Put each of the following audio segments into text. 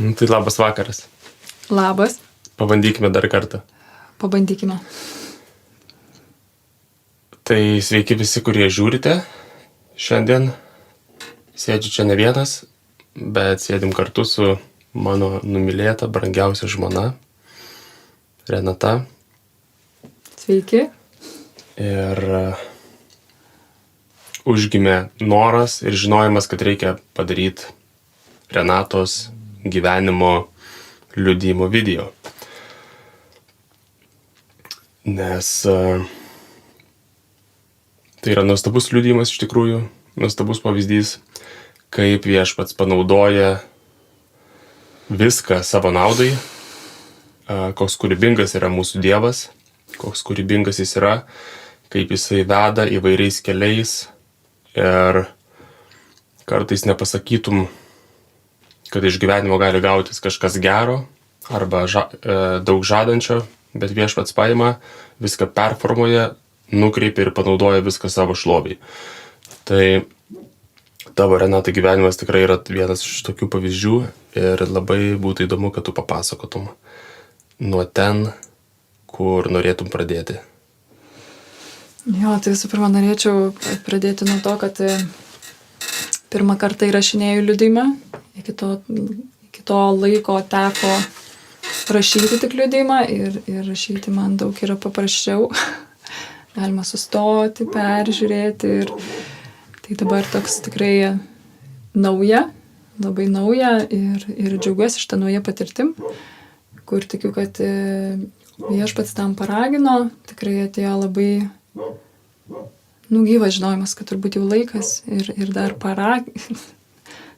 Tai labas vakaras. Labas. Pabandykime dar kartą. Pabandykime. Tai sveiki visi, kurie žiūrite. Šiandien sėdžiu čia ne vienas, bet sėdim kartu su mano numylėta, brangiausia žmona, Renata. Sveiki. Ir užgimė noras ir žinojimas, kad reikia padaryti Renatos gyvenimo liudijimo video. Nes tai yra nuostabus liudijimas iš tikrųjų, nuostabus pavyzdys, kaip Viešpats panaudoja viską savo naudai, koks kūrybingas yra mūsų Dievas, koks kūrybingas jis yra, kaip jisai veda įvairiais keliais ir kartais nepasakytum, kad iš gyvenimo gali gautis kažkas gero arba daug žadančio, bet Viešpats paima, viską performuoja, nukreipia ir panaudoja viską savo šloviai. Tai tavo, Renata, gyvenimas tikrai yra vienas iš tokių pavyzdžių ir labai būtų įdomu, kad tu papasakotum nuo ten, kur norėtum pradėti. Jo, tai visų pirma norėčiau pradėti nuo to, kad pirmą kartą įrašinėjau liudijimą. Iki to laiko teko rašyti tik liudijimą ir rašyti man daug yra paprasčiau. Galima sustoti, peržiūrėti ir tai dabar toks tikrai nauja, labai nauja ir džiaugiuosi šitą naują patirtim, kur tikiu, kad Viešpats tam paragino, tikrai atėjo labai gyvas žinojimas, kad turbūt jau laikas ir dar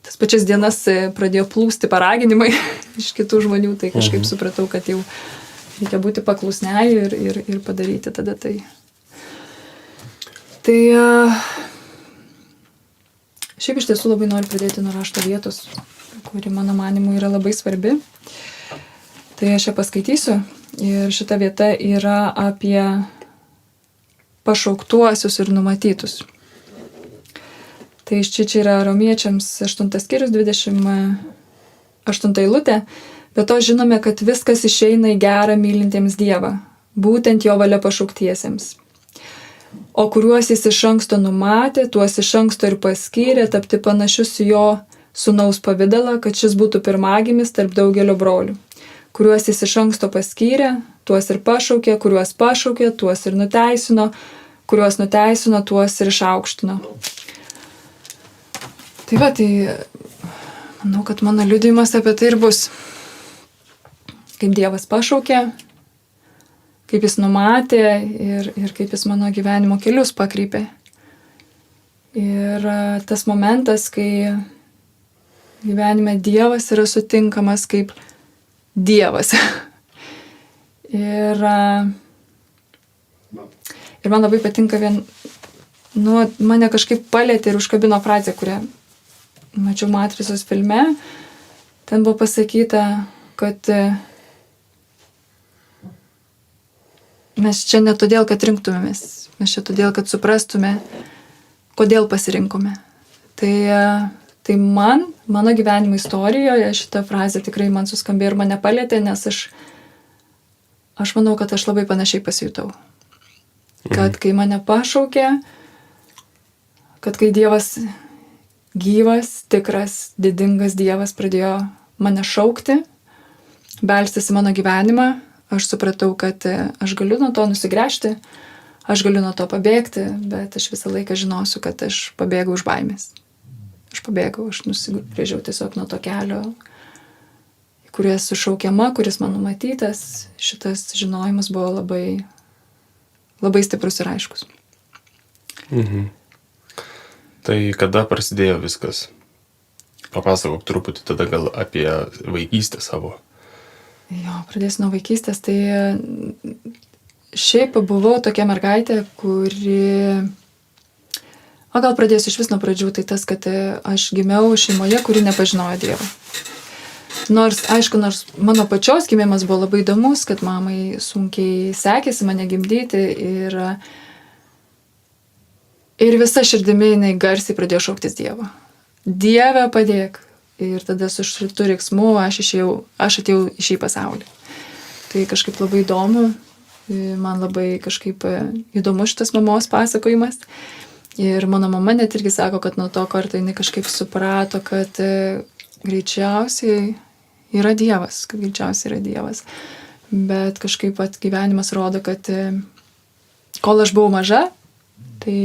tas pačias dienas pradėjo plūsti paraginimai iš kitų žmonių, tai kažkaip supratau, kad jau reikia būti paklusniai ir padaryti tada tai. Tai šiaip iš tiesų labai noriu pradėti nuo rašto vietos, kuri mano manimu yra labai svarbi. Tai aš ją paskaitysiu ir šita vieta yra apie pašauktuosius ir numatytus. Tai iš čia yra Romiečiams 8 skyrius 28 eilutė, bet to žinome, kad viskas išeina į gerą mylintiems Dievą, būtent jo valia pašauktiesiems. O kuriuos jis iš anksto numatė, tuos iš anksto ir paskyrė tapti panašius į jo sūnaus pavidalą, kad šis būtų pirmagimis tarp daugelio brolių. Kuriuos jis iš anksto paskyrė, tuos ir pašaukė, kuriuos pašaukė, tuos ir nuteisino, kuriuos nuteisino, tuos ir išaukštino. Tai va, tai manau, kad mano liudijimas apie tai ir bus. Kaip Dievas pašaukė, kaip jis numatė ir kaip jis mano gyvenimo kelius pakreipė. Ir tas momentas, kai gyvenime Dievas yra sutinkamas kaip Dievas. Ir man labai patinka mane kažkaip palėtė ir užkabino frazė, kurią mačiau Matricos filme. Ten buvo pasakyta, kad mes čia ne todėl, kad rinktumėmės, mes čia todėl, kad suprastume, kodėl pasirinkome. Tai mano gyvenimo istorijoje šita frazė tikrai man suskambėjo ir mane palėtė, nes aš manau, kad aš labai panašiai pasijutau. Kad kai mane pašaukė, kad kai Dievas gyvas, tikras, didingas Dievas pradėjo mane šaukti, belstis į mano gyvenimą, aš supratau, kad aš galiu nuo to nusigręžti, aš galiu nuo to pabėgti, bet aš visą laiką žinosiu, kad aš pabėgau už baimės. Aš nusigręžiau tiesiog nuo to kelio, kuris esu šaukiama, kuris man numatytas. Šitas žinojimas buvo labai, labai stiprus ir aiškus. Tai kada prasidėjo viskas? Papasakok truputį tada gal apie vaikystę savo. Jo, pradėsiu nuo vaikystės. Tai šiaip buvau tokia mergaitė, kuri... O gal pradėsiu iš vis nuo pradžių, tai tas, kad aš gimiau šeimoje, kuri nepažinojo Dievo. Nors mano pačios gimimas buvo labai įdomus, kad mamai sunkiai sekėsi mane gimdyti ir visa širdimi jinai garsiai pradėjo šauktis Dievo. Dieve padėk, ir tada su šritu riksmu aš atėjau į šį pasaulį. Tai kažkaip labai įdomu, man labai kažkaip įdomu šitas mamos pasakojimas. Ir mano mama net irgi sako, kad nuo to karto jinai kažkaip suprato, kad greičiausiai yra Dievas, Bet kažkaip gyvenimas rodo, kad kol aš buvau maža, tai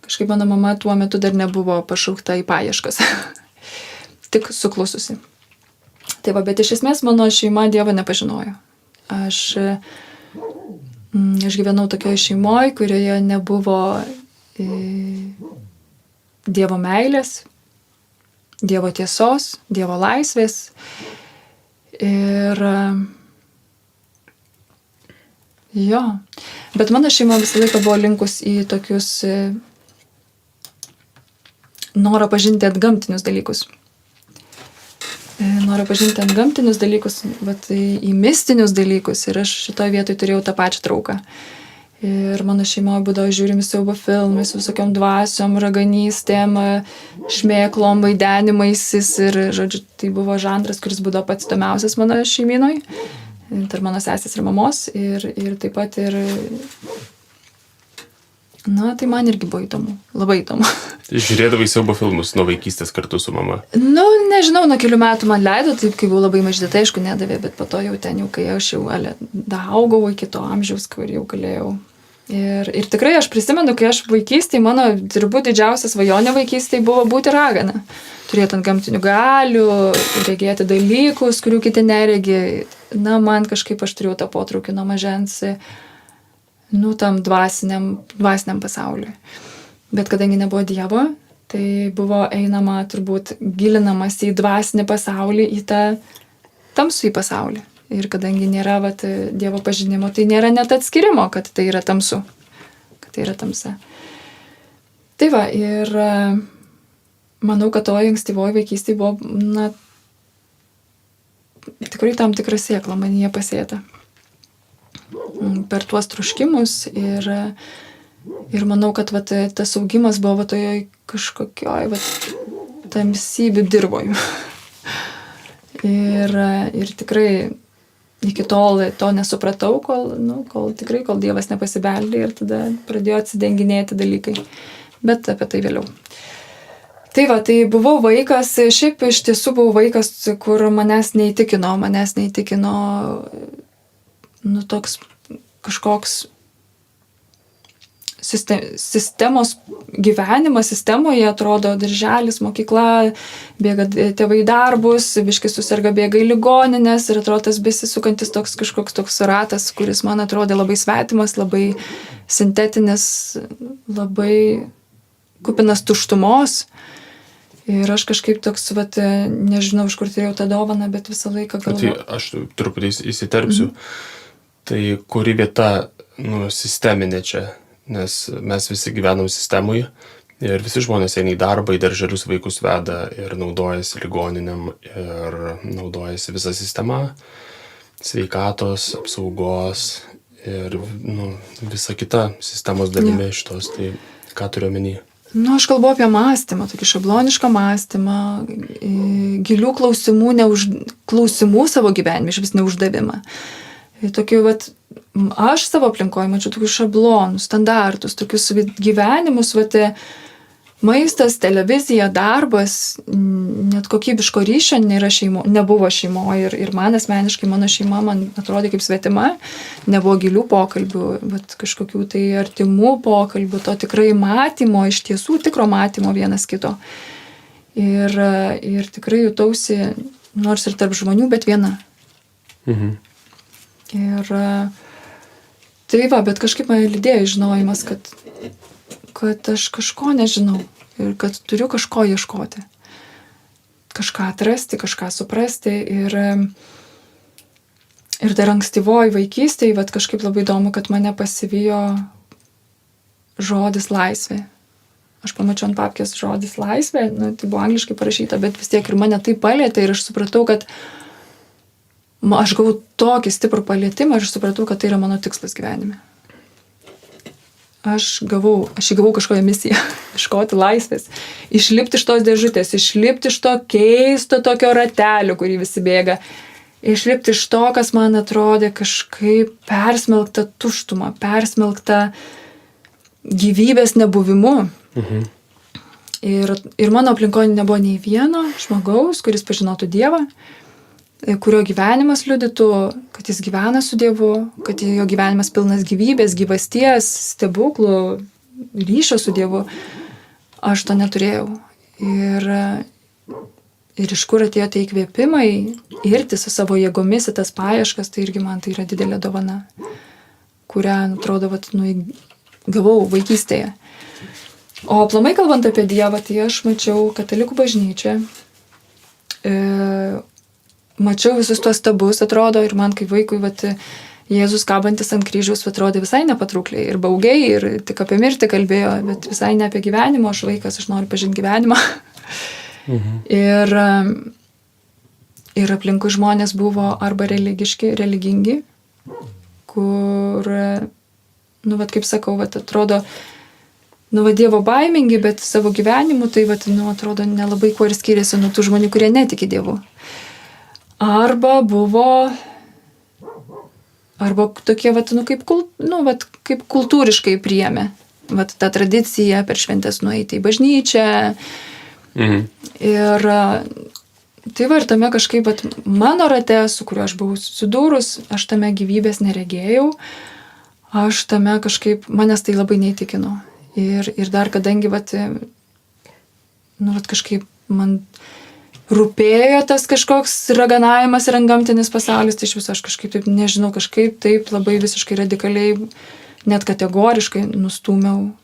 kažkaip mano mama tuo metu dar nebuvo pašaukta į paieškas. Tik suklususi. Tai va, bet iš esmės mano šeima Dievo nepažinojo. Aš gyvenau tokioje šeimoje, kurioje nebuvo Dievo meilės, Dievo tiesos, Dievo laisvės. Ir jo. Bet mano šeima visą laiką buvo linkus į tokius norą pažinti atgamtinius dalykus. Į mistinius dalykus. Ir aš šitoje vietoje turėjau tą pačią trauką. Ir mano šeimoje būdavo žiūrimi siaubo filmais, visokiom dvasiom, raganystėm, šmėklom, vaidenimaisis. Ir, žodžiu, tai buvo žanras, kuris būdavo pats įdomiausias mano šeimynoj. Tarp mano sesės ir mamos. Ir taip pat Na, tai man irgi buvo įdomu. Labai įdomu. Žiūrėdavai siaubo filmus nuo vaikystės kartu su mama? Nu, nežinau, nuo kelių metų man leido, taip kai buvau labai mažytė, tai aišku nedavė, bet po to jau ten, kai aš jau daugau iki to amžiaus, kur jau galėjau. Ir tikrai aš prisimenu, kai aš vaikystėje, mano turbūt didžiausia svajonė vaikystėje buvo būti ragana. Turėti ant gamtinių galių, regėti dalykus, kurių kiti neregė. Na, man kažkaip aš turėjau tą potraukį nuo mažens, tam dvasiniam pasauliui. Bet kadangi nebuvo Dievo, tai buvo einama turbūt gilinamas į dvasinį pasaulį, į tą tamsų į pasaulį. Ir kadangi nėra Dievo pažinimo, tai nėra net atskirimo, kad tai yra tamsu, kad tai yra tamsa. Tai va, ir manau, kad toje ankstyvoje vaikystėje buvo, tikrai tam tikra sėkla manyje pasėta. Per tuos troškimus ir manau, kad tas augimas buvo toje kažkokioj tamsybių dirvoj. Ir tikrai iki tol to nesupratau, kol Dievas nepasibeldė ir tada pradėjo atsidenginėti dalykai. Bet apie tai vėliau. Tai va, tai buvau vaikas, šiaip iš tiesų buvau vaikas, kur manęs neįtikino toks kažkoks sistemos gyvenimas sistemoje, atrodo, darželis, mokykla, bėga tėvai darbus, biškai susirga, bėga į ligoninės ir atrodo tas besisukantis kažkoks toks ratas, kuris man atrodė labai svetimas, labai sintetinis, labai kupinas tuštumos. Ir aš kažkaip toks, nežinau, iš kur turėjau tą dovaną, bet visą laiką galvoju. Tai aš truputį įsiterpsiu. Tai kuri vieta, sisteminė čia? Nes mes visi gyvenam sistemoje ir visi žmonės eina į darbą, į darželius vaikus veda ir naudojasi ligoniniam ir naudojasi visa sistema, sveikatos, apsaugos ir visa kita sistemos dalimi šitos. Tai ką turiu omeny? Aš kalbu apie mąstymą, tokį šablonišką mąstymą, gilių klausimų savo gyvenime, iš vis neuždavimą. Tokių, aš savo aplinkoje mačiau tokius šablonus, standartus, tokius gyvenimus, maistas, televizija, darbas, net kokybiško ryšio nebuvo šeimoje ir man asmeniškai, mano šeima man atrodė kaip svetima, nebuvo gilių pokalbių, bet kažkokių tai artimų pokalbių, to tikrai matymo, iš tiesų tikro matymo vienas kito. Ir tikrai jutausi, nors ir tarp žmonių, bet viena. Mhm. Ir tai va, bet kažkaip mane lydėjo žinojimas, kad aš kažko nežinau ir kad turiu kažko ieškoti. Kažką atrasti, kažką suprasti ir dar ankstyvoji vaikystėje, kažkaip labai įdomu, kad mane pasivijo žodis laisvė. Aš pamačiau ant papkės žodis laisvė, tai buvo angliškai parašyta, bet vis tiek ir mane tai palietė ir aš supratau, kad aš gavau tokį stiprų palietimą ir aš supratau, kad tai yra mano tikslas gyvenime. aš įgavau kažkokią misiją, iškoti laisvės, išlipti iš tos dėžutės, išlipti iš to keisto tokio ratelio, kurį visi bėga, išlipti iš to, kas man atrodė kažkaip persmelkta tuštuma, persmelkta gyvybės nebuvimu. Ir mano aplinkoje nebuvo nei vieno žmogaus, kuris pažinotų Dievą, kurio gyvenimas liudytų, kad jis gyvena su Dievu, kad jo gyvenimas pilnas gyvybės, gyvasties, stebuklų, ryšio su Dievu. Aš to neturėjau. Ir iš kur atėjo tie įkvėpimai, irti su savo jėgomis į tas paieškas, tai irgi man tai yra didelė dovana, kurią, atrodo, gavau vaikystėje. O aplamai kalbant apie Dievą, tai aš mačiau katalikų bažnyčią, mačiau visus tuos stabus, atrodo, ir man kaip vaikui, Jėzus kabantis ant kryžiaus atrodė visai nepatraukliai ir baugiai, ir tik apie mirtį kalbėjo, bet visai ne apie gyvenimą, aš vaikas, aš noriu pažinti gyvenimą. Ir aplinkui žmonės buvo arba religingi, kur, kaip sakau, atrodo, Dievo baimingi, bet savo gyvenimu, tai, atrodo, nelabai kuo ir skiriasi nuo tų žmonių, kurie netiki Dievu. Arba buvo tokie, kaip kultūriškai priėmė. Ta tradicija per šventes nueiti į bažnyčią. Ir ir tame kažkaip, mano rate, su kuriuo aš buvau susidūrus, aš tame gyvybės neregėjau. Aš tame kažkaip, manęs tai labai neįtikino. Ir dar kadangi, kažkaip man rūpėjo tas kažkoks raganavimas ir antgamtinis pasaulis, tai iš viso aš kažkaip taip, nežinau, kažkaip taip labai visiškai radikaliai, net kategoriškai nustūmiau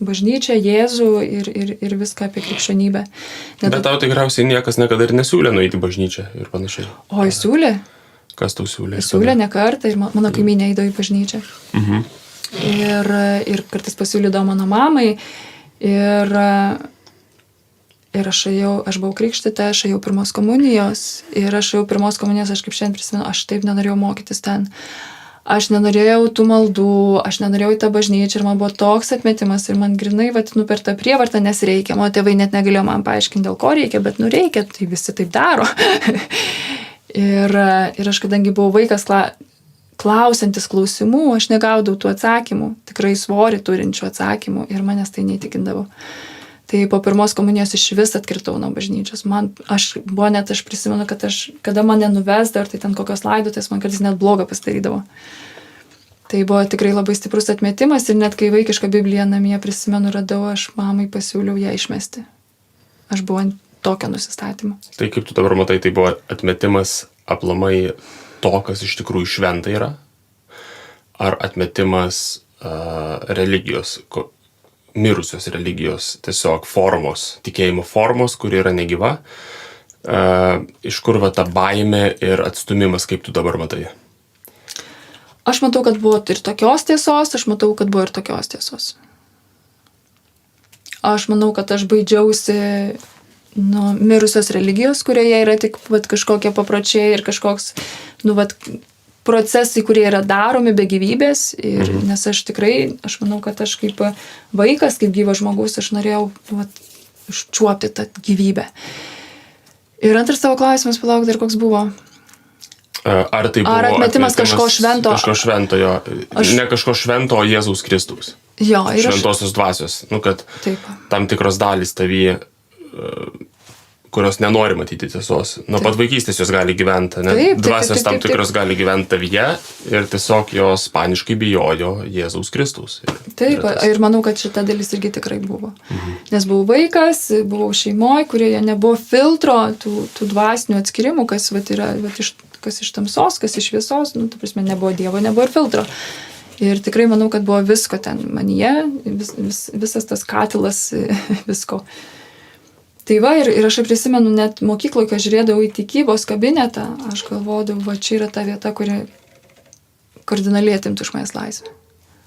bažnyčią, Jėzų ir viską apie krikščionybę. Bet tau tikriausiai niekas niekada ir nesiūlė nueiti į bažnyčią ir panašiai. O, jis siūlė? Kas tau siūlė? Siūlė ne kartą ir mano kaimynė eidavo į bažnyčią. Ir kartais pasiūlydavo mano mamai ir aš buvau krikštyta, aš ėjau pirmos komunijos ir aš kaip šiandien prisimenu, aš taip nenorėjau mokytis ten. Aš nenorėjau tų maldų, aš nenorėjau į tą bažnyčią ir man buvo toks atmetimas ir man grinai, per tą prievartą, nes reikia. Mano tėvai net negalėjo man paaiškinti, dėl ko reikia, bet reikia, tai visi taip daro. ir aš, kadangi buvau vaikas klausantis klausimų, aš negaudau tų atsakymų, tikrai svorį turinčių atsakymų ir manęs tai neįtikindavo. Tai po pirmos komunijos iš vis atkritau nuo bažnyčios. Aš prisimenu, kad kada mane nuvesdavo, tai ten kokios laidotės, man kartais net blogą pasidarydavo. Tai buvo tikrai labai stiprus atmetimas ir net kai vaikišką Bibliją namie prisimenu radau, aš mamai pasiūliau ją išmesti. Aš buvau ant tokio nusistatymo. Tai kaip tu dabar matai, tai buvo atmetimas aplamai to, kas iš tikrųjų šventa yra? Ar atmetimas religijos, mirusios religijos, tiesiog formos, tikėjimo formos, kuri yra negyva, iš kur ta baimė ir atstumimas, kaip tu dabar matai? Aš matau, kad buvo ir tokios tiesos, aš matau, kad buvo ir tokios tiesos. Aš manau, kad aš baidžiausi nuo mirusios religijos, kurioje yra tik kažkokie papročiai ir kažkoks, procesai, kurie yra daromi be gyvybės. Nes aš manau, kad aš kaip vaikas, kaip gyvas žmogus, aš norėjau užčiuopti tą gyvybę. Ir antras tavo klausimas, palauk, dar koks buvo? Ar tai buvo atmetimas kažko švento? Kažko šventojo, ne kažko švento, o Jėzaus Kristaus. Jo, šventosios dvasios. Kad taip. Tam tikros dalys tavyje, kurios nenori matyti tiesos. Nuo pat vaikystės jos gali gyventi, ne? Dvasios tam tikros gali gyventi tavyje ir tiesiog jos paniškai bijojo Jėzaus Kristaus. Taip, ir manau, kad šita dalis irgi tikrai buvo. Nes buvau vaikas, buvau šeimoje, kurioje nebuvo filtro tų dvasinių atskirimų, kas yra kas iš tamsos, kas iš šviesos, ta prasme, nebuvo Dievo, nebuvo ir filtro. Ir tikrai manau, kad buvo visko ten manyje, visas tas katilas visko. Tai ir aš prisimenu net mokykloje, kai žiūrėdavau į tikybos kabinetą, aš galvodavau, čia yra ta vieta, kuri kardinaliai atimtų iš manęs laisvę.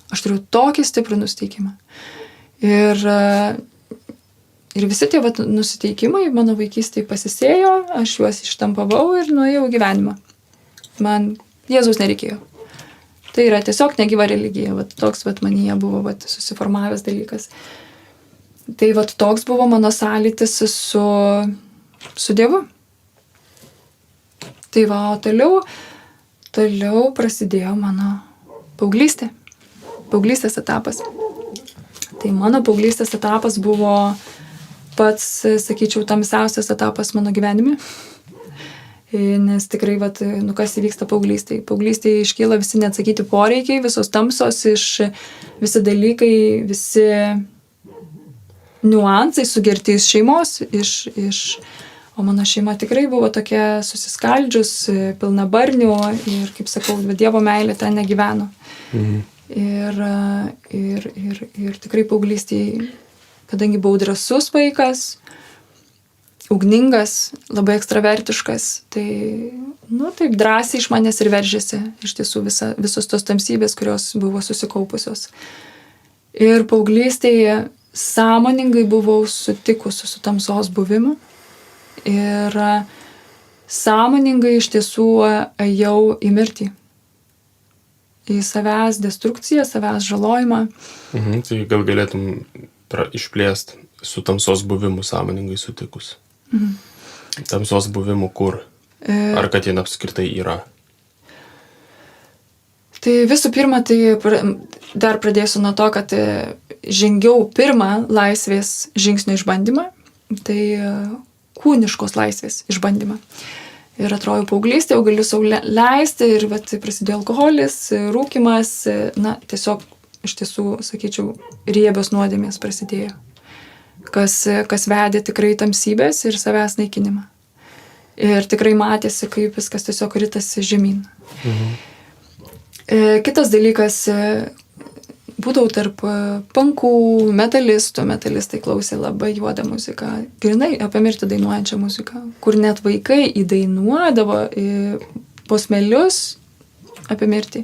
Aš turiu tokį stiprų nusiteikimą. Ir visi tie nusiteikimai mano vaikystėje pasisėjo, aš juos ištampavau ir nuėjau į gyvenimą. Man Jėzaus nereikėjo. Tai yra tiesiog negyva religija, vat toks vat manyje buvo vat susiformavęs dalykas. Tai vat toks buvo mano sąlytis su Dievu. Tai va, o toliau prasidėjo mano paauglystės etapas. Tai mano paauglystės etapas buvo pats, sakyčiau, tamsiausias etapas mano gyvenime. Nes tikrai, vat, kas įvyksta paauglystėje. Paauglystėje iškyla visi neatsakyti poreikiai, visos tamsos, visi dalykai, visi niuansai sugerti iš šeimos, o mano šeima tikrai buvo tokia susiskaldžius, pilna barnių ir, kaip sakau, Dievo meilė ten negyveno. Ir tikrai paauglystėje, kadangi buvau drąsus vaikas, ugningas, labai ekstravertiškas, tai, taip drąsiai iš manęs ir veržėsi iš tiesų visos tos tamsybės, kurios buvo susikaupusios. Ir paauglystėje sąmoningai buvau sutikusi su tamsos buvimu ir sąmoningai iš tiesų ėjau į mirtį, į savęs destrukciją, savęs žalojimą. Tai gal galėtum išplėst su tamsos buvimu sąmoningai sutikus. Tamsos buvimu kur? Ar kad jie apskritai yra? Tai visų pirma, tai dar pradėsiu nuo to, kad žengiau pirmą laisvės žingsnio išbandymą, tai kūniškos laisvės išbandymą. Ir atrodo paauglystė, jau galiu sau leisti ir prasidėjo alkoholis, rūkymas, tiesiog iš tiesų, sakyčiau, riebios nuodėmės prasidėjo, kas vedė tikrai tamsybės ir savęs naikinimą. Ir tikrai matėsi, kaip viskas tiesiog ritasi žemyn. Kitas dalykas, būdavau tarp punkų, metalistai klausė labai juodą muziką, grinai apie mirtį dainuojančią muziką, kur net vaikai įdainuodavo posmelius apie mirtį.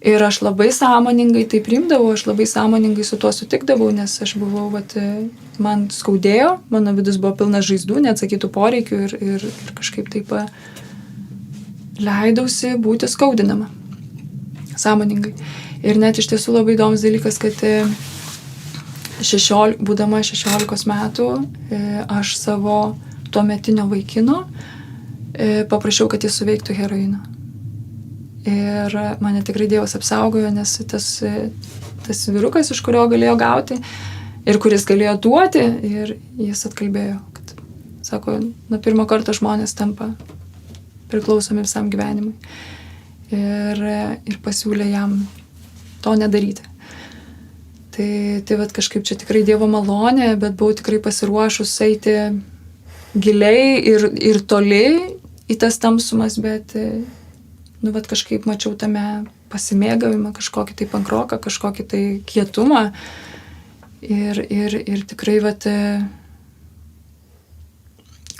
Ir aš labai sąmoningai tai priimdavau, aš labai sąmoningai su tuo sutikdavau, nes aš buvau, man skaudėjo, mano vidus buvo pilnas žaizdų, neatsakytų poreikių ir kažkaip taip leidausi būti skaudinama. Sąmoningai. Ir net iš tiesų labai įdomus dalykas, kad būdama 16 metų aš savo tuometinio vaikino paprašiau, kad jis suveiktų heroiną. Ir mane tikrai Dievas apsaugojo, nes tas vyrukas, iš kurio galėjo gauti ir kuris galėjo duoti, ir jis atkalbėjo, kad, sako, nuo pirmo karto žmonės tampa priklausomi visam gyvenimui. Ir pasiūlė jam to nedaryti. Tai kažkaip čia tikrai Dievo malonė, bet buvau tikrai pasiruošus eiti giliai ir toli į tas tamsumas, bet kažkaip mačiau tame pasimėgavimą, kažkokį tai pankroką, kažkokį tai kietumą. Ir tikrai,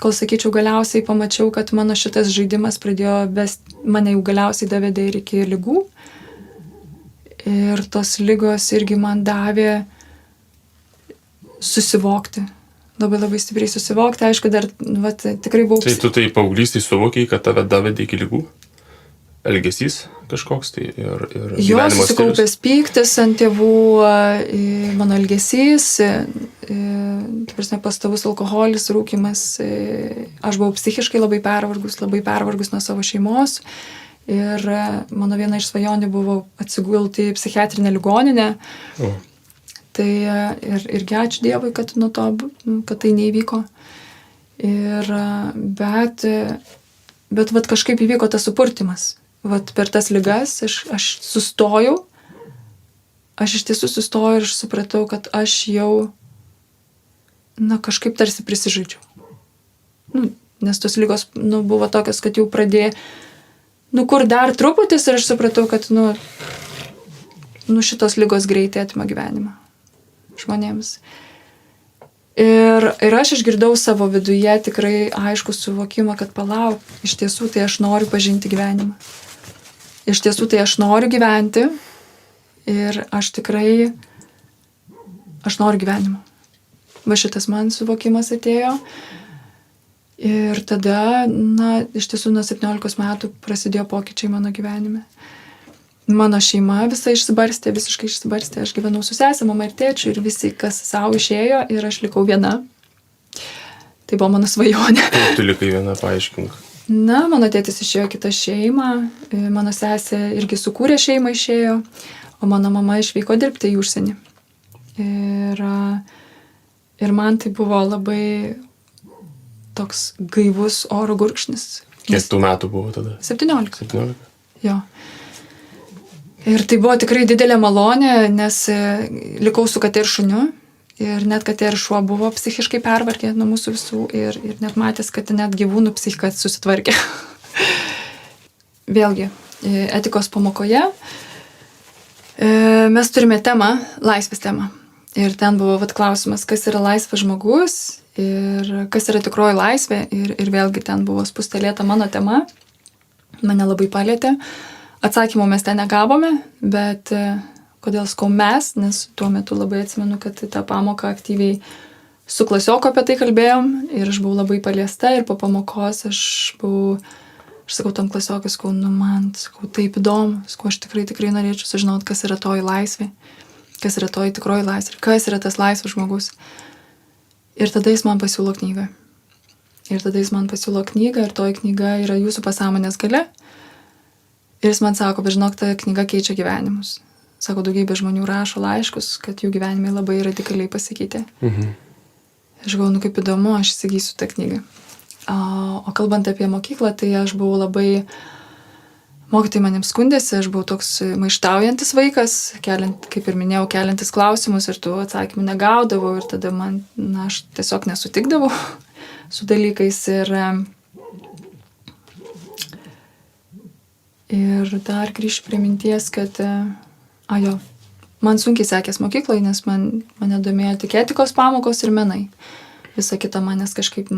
kol sakyčiau, galiausiai pamačiau, kad mano šitas žaidimas mane jau galiausiai davedė ir iki ligų. Ir tos ligos irgi man davė susivokti. Labai labai stipriai susivokti. Aišku, dar tikrai buvau... Tai tu tai paauglystėj suvokiai, kad tave davedė iki ligų? Elgesys kažkoks tai ir jo, susikaupęs pyktis ant tėvų, mano elgesys, pastovus alkoholis, rūkymas. Aš buvau psichiškai labai pervargus nuo savo šeimos. Ir mano viena iš svajonių buvo atsigulti į psichiatrinę ligoninę. Tai irgi ačiū Dievui, kad tai neįvyko. Bet kažkaip įvyko tas supurtimas. Per tas ligas aš sustojau, aš iš tiesų sustojau ir aš supratau, kad aš jau, kažkaip tarsi prisižaidžiau. Nes tos ligos, buvo tokios, kad jau pradėjo, kur dar truputis ir aš supratau, kad, šitos ligos greitai atima gyvenimą žmonėms. Ir aš išgirdau savo viduje tikrai aišku suvokimą, kad palauk, iš tiesų tai aš noriu pažinti gyvenimą. Iš tiesų tai aš noriu gyventi ir aš noriu gyvenimo. Šitas man suvokimas atėjo. Ir tada, iš tiesų nuo 17 metų prasidėjo pokyčiai mano gyvenime. Mano šeima visa išsibarstė, visiškai išsibarstė. Aš gyvenau su sesė, mama ir tėčiu ir visi, kas savo išėjo ir aš likau viena. Tai buvo mano svajonė. Kaip tu likai viena, paaiškink? Na, mano tėtis išėjo kitą šeimą, mano sesė irgi sukūrė šeimą išėjo, o mano mama išvyko dirbti į užsienį. Ir man tai buvo labai toks gaivus oro gurkšnis. Kiek tų metų buvo tada? 17. 17. Jo. Ir tai buvo tikrai didelė malonė, nes likau su katė ir šuniu. Ir net katė ir šuo buvo psichiškai pervargę nuo mūsų visų. Ir net matęs, kad net gyvūnų psichika susitvarkė. Vėlgi, etikos pamokoje mes turime temą, laisvės temą. Ir ten buvo klausimas, kas yra laisvas žmogus ir kas yra tikroji laisvė. Ir vėlgi ten buvo spustelėta mano tema. Mane labai palėtė. Atsakymų mes ten negavome, bet kodėl skau mes, nes tuo metu labai atsimenu, kad tą pamoką aktyviai su klasioku apie tai kalbėjom ir aš buvau labai paliesta ir po pamokos aš sakau tam klasiokui, man taip įdomu, aš tikrai norėčiau sužinoti, kas yra toji laisvė, kas yra toji tikroji laisvė, kas yra tas laisvas žmogus. Ir tada jis man pasiūlo knygą. Ir toji knyga yra Jūsų pasąmonės galia. Ir jis man sako, bet žinok, ta knyga keičia gyvenimus. Sako, daugybė žmonių rašo laiškus, kad jų gyvenimai labai radikaliai pasikeitė. Aš galvoju, kaip įdomu, aš įsigysiu tą knygą. O kalbant apie mokyklą, tai aš buvau labai... Mokytojai manim skundėsi, aš buvau toks maištaujantis vaikas, kaip ir minėjau, keliantis klausimus ir tų atsakymų negaudavau ir tada aš tiesiog nesutikdavau su dalykais ir dar grįšiu prie minties, kad man sunkiai sekės mokykloje, nes mane domėjo tik etikos pamokos ir menai. Visa kita manęs kažkaip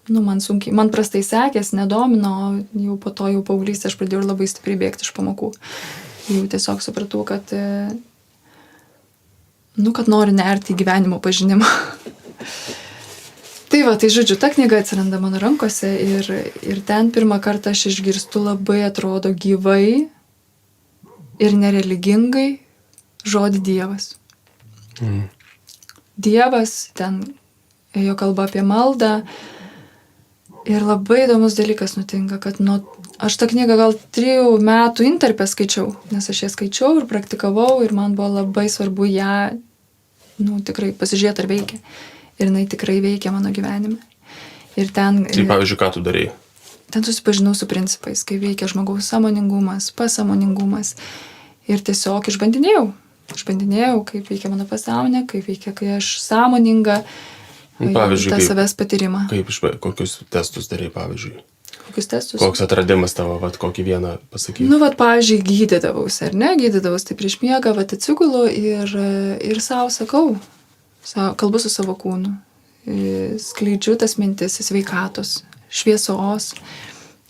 man prastai sekės, nedomino, jau po to jau paauglystė aš pradėjau labai stipriai bėgti iš pamokų. Jau tiesiog supratau, kad noriu nerti į gyvenimo pažinimą. Tai žodžiu, ta knyga atsiranda mano rankose ir ten pirmą kartą aš išgirstu labai atrodo gyvai ir nereligingai žodį Dievas. Dievas, ten ėjo kalba apie maldą ir labai įdomus dalykas nutinka, kad aš tą knygą gal 3 metų intarpę skaičiau, nes aš ją skaičiau ir praktikavau ir man buvo labai svarbu ją tikrai pasižiūrėti ar veikia. Ir jinai tikrai veikia mano gyvenime. Ir ten... Tai pavyzdžiui, ką tu darei? Ten susipažinau su principais, kaip veikia žmogaus sąmoningumas, pasąmoningumas. Ir tiesiog išbandinėjau, kaip veikia mano pasąmonė, kaip veikia, kai aš sąmoninga, tą savęs patyrimą. Kokius testus darei, pavyzdžiui? Kokius testus? Koks atradimas tavo, kokį vieną pasakyti? Pavyzdžiui, gydydavausi, ar ne? Gydydavausi, tai prieš miegą, atsigulu ir savo sakau. Kalbu su savo kūnu, skleidžiu tas mintis sveikatos, šviesos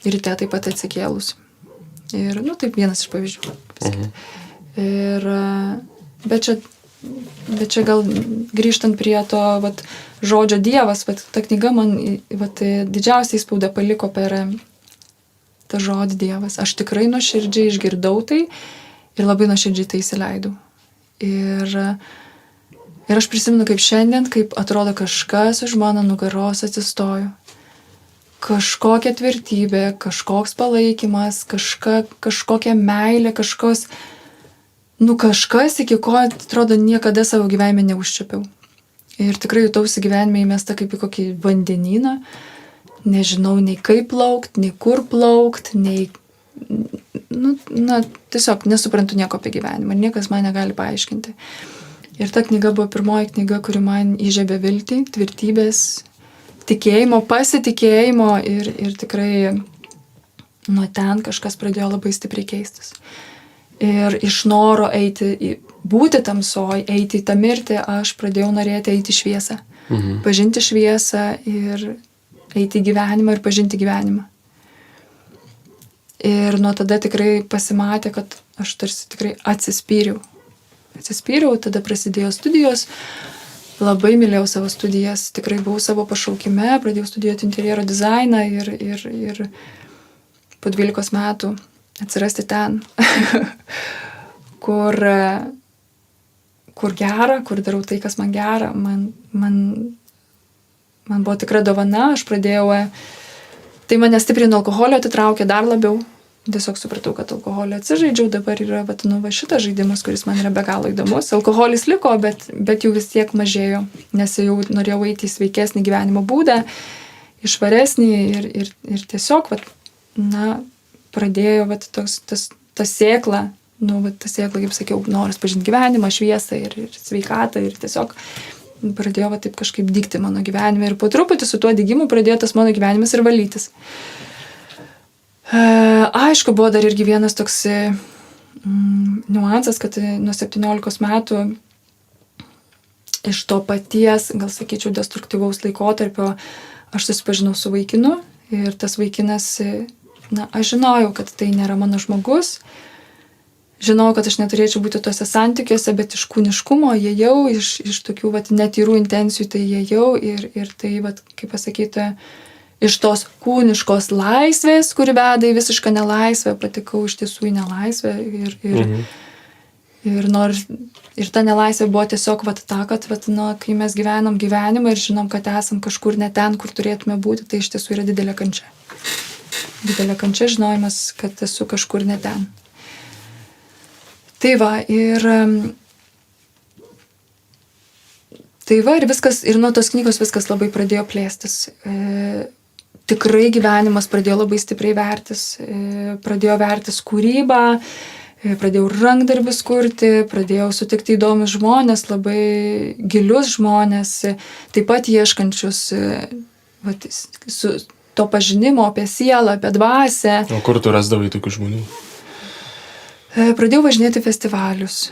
ir ryte taip pat atsikėlus. Ir, taip vienas iš pavyzdžių. Bet čia gal grįžtant prie to žodžio Dievas, ta knyga man didžiausią įspaudą paliko per tą žodį Dievas. Aš tikrai nuoširdžiai išgirdau tai ir labai nuoširdžiai tai įsileidau. Ir aš prisimenu kaip šiandien, kaip atrodo kažkas už mano nugaros atsistojo. Kažkokia tvirtybė, kažkoks palaikymas, kažkokia meilė, kažkas, iki ko atrodo niekada savo gyvenime neužčiapiau. Ir tikrai jutausi gyvenime įmesta kaip į kokį vandenyną. Nežinau nei kaip plaukt, nei kur plaukt, nei... tiesiog nesuprantu nieko apie gyvenimą. Niekas man negali paaiškinti. Ir ta knyga buvo pirmoji knyga, kuri man įžiebė viltį, tvirtybės, tikėjimo, pasitikėjimo ir tikrai nuo ten kažkas pradėjo labai stipriai keistis. Ir iš noro būti tamsoj, eiti į tą mirtį, aš pradėjau norėti eiti į šviesą. Pažinti šviesą ir eiti į gyvenimą ir pažinti gyvenimą. Ir nuo tada tikrai pasimatė, kad aš tarsi tikrai atsispyriau, tada prasidėjo studijos, labai mylėjau savo studijas, tikrai buvau savo pašaukime, pradėjau studijuoti interjero dizainą ir po 12 metų atsirasti ten, kur gera, kur darau tai, kas man gera. Man buvo tikra dovana, aš pradėjau, tai mane stipriai nuo alkoholio atitraukė dar labiau. Tiesiog supratau, kad alkoholį atsižaidžiau, dabar yra šitas žaidimas, kuris man yra be galo įdomus. Alkoholis liko, bet jau vis tiek mažėjo, nes jau norėjau eiti į sveikesnį gyvenimo būdą, išvaresnį ir tiesiog, pradėjo ta sėkla, kaip sakiau, noras pažinti gyvenimą, šviesą ir sveikatą ir tiesiog pradėjo taip kažkaip dygti mano gyvenime ir po truputį su tuo dygimu pradėjo tas mano gyvenimas ir valytis. Aišku, buvo dar irgi vienas toks niuansas, kad nuo 17 metų iš to paties, gal sakyčiau, destruktyvaus laikotarpio aš susipažinau su vaikinu ir tas vaikinas, aš žinojau, kad tai nėra mano žmogus, žinojau, kad aš neturėčiau būti tose santykiuose, bet iš kūniškumo jėjau, iš tokių netyrų intencijų tai jėjau ir tai, kaip pasakyti, iš tos kūniškos laisvės, kuri veda į visišką nelaisvę, patekau iš tiesų į nelaisvę ir ta nelaisvė buvo tiesiog ta, kad kai mes gyvenam gyvenimą ir žinom, kad esam kažkur ne ten, kur turėtume būti, tai iš tiesų yra didelė kančia. Didelė kančia žinojimas, kad esu kažkur ne ten. Tai ir viskas, ir nuo tos knygos viskas labai pradėjo plėstis. Tikrai gyvenimas pradėjo labai stipriai vertis, pradėjo vertis kūrybą, pradėjau rankdarbius kurti, pradėjau sutikti įdomius žmonės, labai gilius žmonės, taip pat ieškančius su to pažinimo apie sielą, apie dvasią. O kur tu rasdavai tokių žmonių? Pradėjau važinėti festivalius,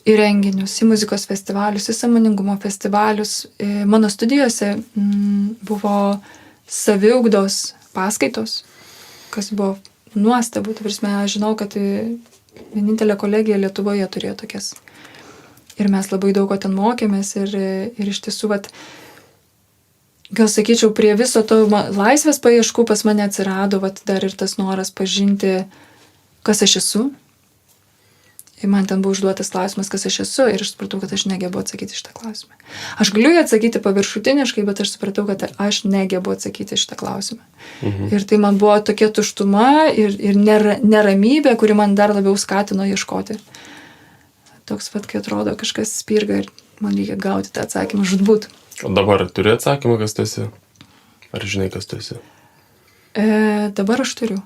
į renginius, į muzikos festivalius, į sąmoningumo festivalius. Mano studijose buvo saviugdos paskaitos, kas buvo nuostabu. Aš žinau, kad vienintelė kolegija Lietuvoje turėjo tokias. Ir mes labai daug ko ten mokėmės ir iš tiesų, gal sakyčiau, prie viso to laisvės paieškų pas mane atsirado dar ir tas noras pažinti, kas aš esu. Ir man ten buvo užduotas klausimas, kas aš esu, ir aš supratau, kad aš negebu atsakyti šitą klausimą. Aš galiu atsakyti paviršutiniškai, bet aš supratau, kad aš negebu atsakyti šitą klausimą. Ir tai man buvo tokia tuštuma ir neramybė, kuri man dar labiau skatino ieškoti. Toks kai atrodo kažkas spirga ir man reikia gauti tą atsakymą žudbūt. O dabar turi atsakymą, kas tu esi? Ar žinai, kas tu esi? Dabar aš turiu.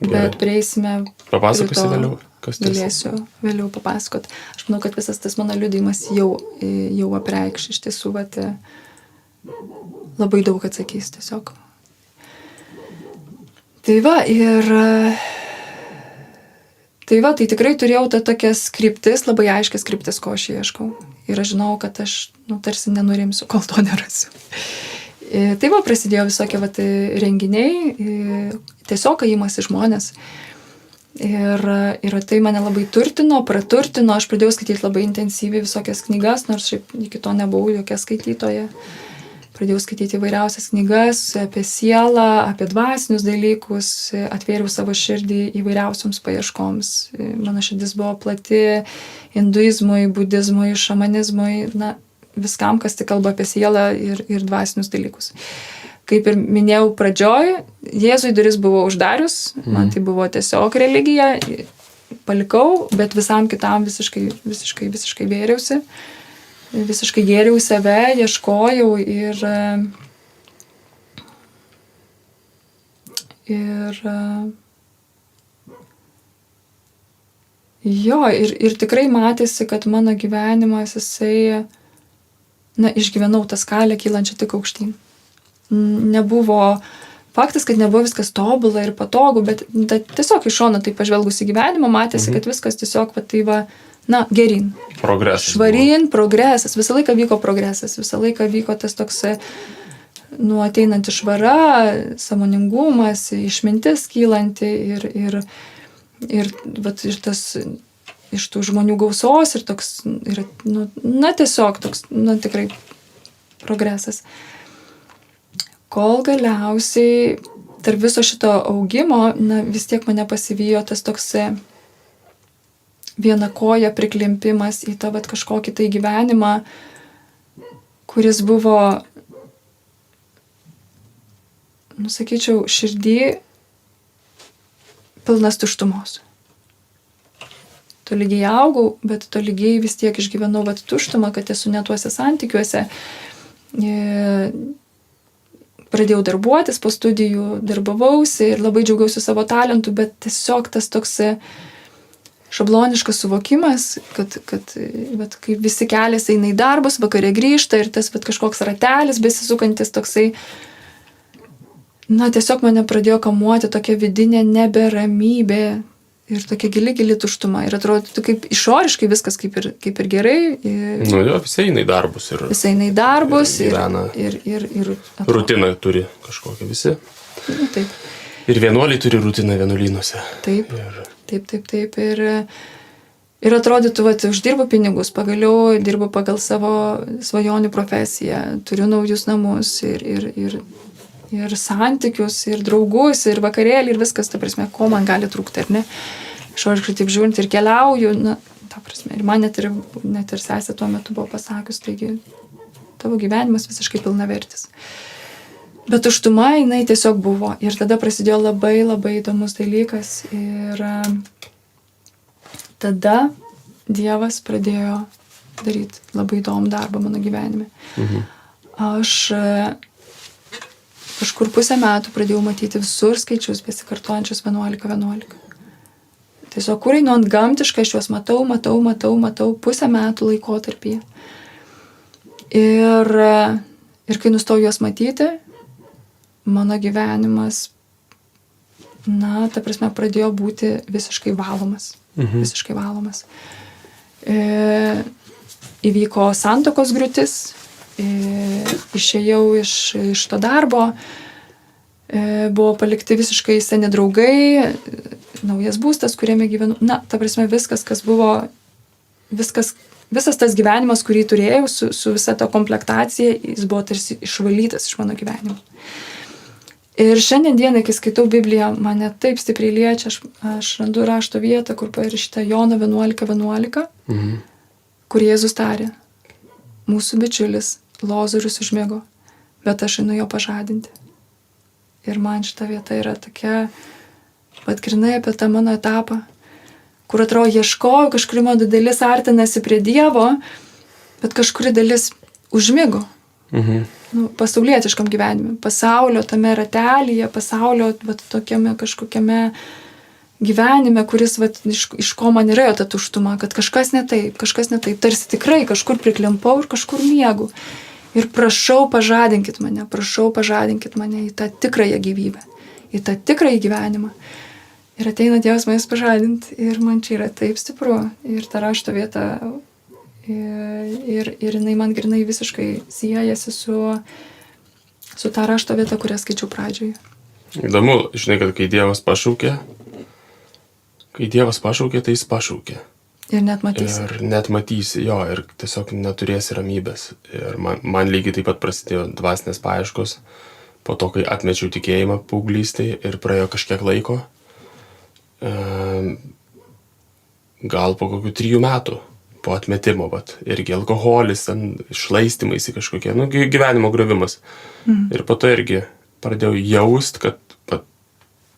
Bet prieisime. Papasakosi vėliau, kas tu esi? Galėsiu vėliau papasakot. Aš manau, kad visas tas mano liudijimas jau apreikš iš tiesų, labai daug atsakys tiesiog. Tai tikrai turėjau tokias kryptis, labai aiškias kryptis, ko aš ieškau. Ir aš žinau, kad aš tarsi nenurimsiu, kol to nerasiu. Prasidėjo visokie renginiai, tiesiog ėjimas į žmonės. Ir tai mane labai praturtino, aš pradėjau skaityti labai intensyviai visokias knygas, nors šiaip iki to nebuvau jokia skaitytoja. Pradėjau skaityti įvairiausias knygas apie sielą, apie dvasinius dalykus, atvėriau savo širdį įvairiausioms paieškoms. Mano širdis buvo plati hinduizmui, budizmui, šamanizmui, viskam, kas tik kalba apie sielą ir dvasinius dalykus. Kaip ir minėjau pradžioj, Jėzui duris buvo uždarius, man tai buvo tiesiog religija, palikau, bet visam kitam visiškai vėriausi, visiškai gėriau save, ieškojau ir tikrai matėsi, kad mano gyvenimas jisai išgyvenau tą skalę kylančią tik aukštyn. Faktas, kad nebuvo viskas tobula ir patogu, bet tiesiog iš šono tai pažvelgus į gyvenimą matėsi, kad viskas tiesiog geryn. Progresas. Švarin, progresas. Visą laiką vyko progresas, visą laiką vyko tas toks ateinanti švara, sąmoningumas, išmintis kylanti ir tas iš tų žmonių gausos ir toks, tiesiog toks, tikrai progresas. Kol galiausiai tarp viso šito augimo, na, vis tiek mane pasivijo tas toks viena koja priklimpimas į tą vat kažkokį tai gyvenimą, kuris buvo, sakyčiau, širdį pilnas tuštumos. Tolygiai augau, bet tolygiai vis tiek išgyvenau vat tuštumą, kad esu ne tuose santykiuose. Pradėjau darbuotis po studijų, darbavausi ir labai džiaugiausi savo talentu, bet tiesiog tas toks šabloniškas suvokimas, kad kai visi kelias eina į darbus, vakare grįžta ir tas kažkoks ratelis besisukantis toksai, tiesiog mane pradėjo kamuoti tokia vidinė neberamybė ir tokia gili tuštuma. Ir atrodytų, kaip išoriškai viskas kaip ir gerai. Visi eina į darbus. Visi eina į darbus. Ir rutiną turi kažkokią visi. Taip. Ir vienuoliai turi rutiną vienuolynuose. Taip. Taip. Ir atrodytų, uždirbu pinigus, pagaliau dirbu pagal savo svajonių profesiją, turiu naujus namus ir santykius, ir draugus, ir vakarėlį, ir viskas, ta prasme, ko man gali trūkti, ar ne? Išoriškai taip žiūrint ir keliauju, ta prasme, ir man net ir sesė tuo metu buvo pasakius, taigi tavo gyvenimas visiškai pilnavertis. Bet tuštuma jinai tiesiog buvo. Ir tada prasidėjo labai, labai įdomus dalykas. Ir tada Dievas pradėjo daryti labai įdomų darbą mano gyvenime. Aš kažkur pusę metų pradėjau matyti visur skaičius besikartojančius 11. Tiesiog kur einu ant gamtiškai, aš juos matau pusę metų laikotarpyje. Ir kai nustojau juos matyti, mano gyvenimas, ta prasme, pradėjo būti visiškai valomas. Visiškai valomas. Įvyko santuokos griūtis, išėjau iš to darbo, buvo palikti visiškai seni draugai, naujas būstas, kuriame gyvenu. Ta prasme, viskas, kas buvo, visas tas gyvenimas, kurį turėjau su visa ta komplektacija, jis buvo tarsi išvalytas iš mano gyvenimo. Ir šiandien dieną, kai skaitau Bibliją, mane taip stipriai liečia, aš randu rašto vietą, kur parašyta Jono 11:11, kur Jėzus tarė, mūsų bičiulis Lozorius užmiego, bet aš einu jo pažadinti. Ir man šita vieta yra tokia, grynai apie tą mano etapą, kur atrodo ieškoju, kažkuri mano dalis artinasi prie Dievo, bet kažkuri dalis užmigo. Pasaulietiškam gyvenime, pasaulio tame ratelyje, pasaulio tokiame kažkokiame gyvenime, kuris iš ko man yra ta tuštuma, kad kažkas ne taip, tarsi tikrai kažkur priklimpau ir kažkur miegu. Ir prašau pažadinkit mane į tą tikrąją gyvybę, į tą tikrąjį gyvenimą. Ir ateina Dievas manęs pažadinti ir man čia yra taip stipru. Ir ta rašto vieta, ir jinai man grynai visiškai siejasi su ta rašto vieta, kurią skaičiau pradžioje. Įdomu, žinai, kad kai Dievas pašaukė, tai jis pašaukė. Ir net matysi. Ir net matysi, jo, ir tiesiog neturėsi ramybės. Ir man lygiai taip pat prasidėjo dvasinės paieškos, po to, kai atmečiau tikėjimą paauglystėje ir praėjo kažkiek laiko, gal po kokių 3 metų po atmetimo, irgi alkoholis, išlaistymais į kažkokie, gyvenimo griovimas. Ir po to irgi pradėjau jaust, kad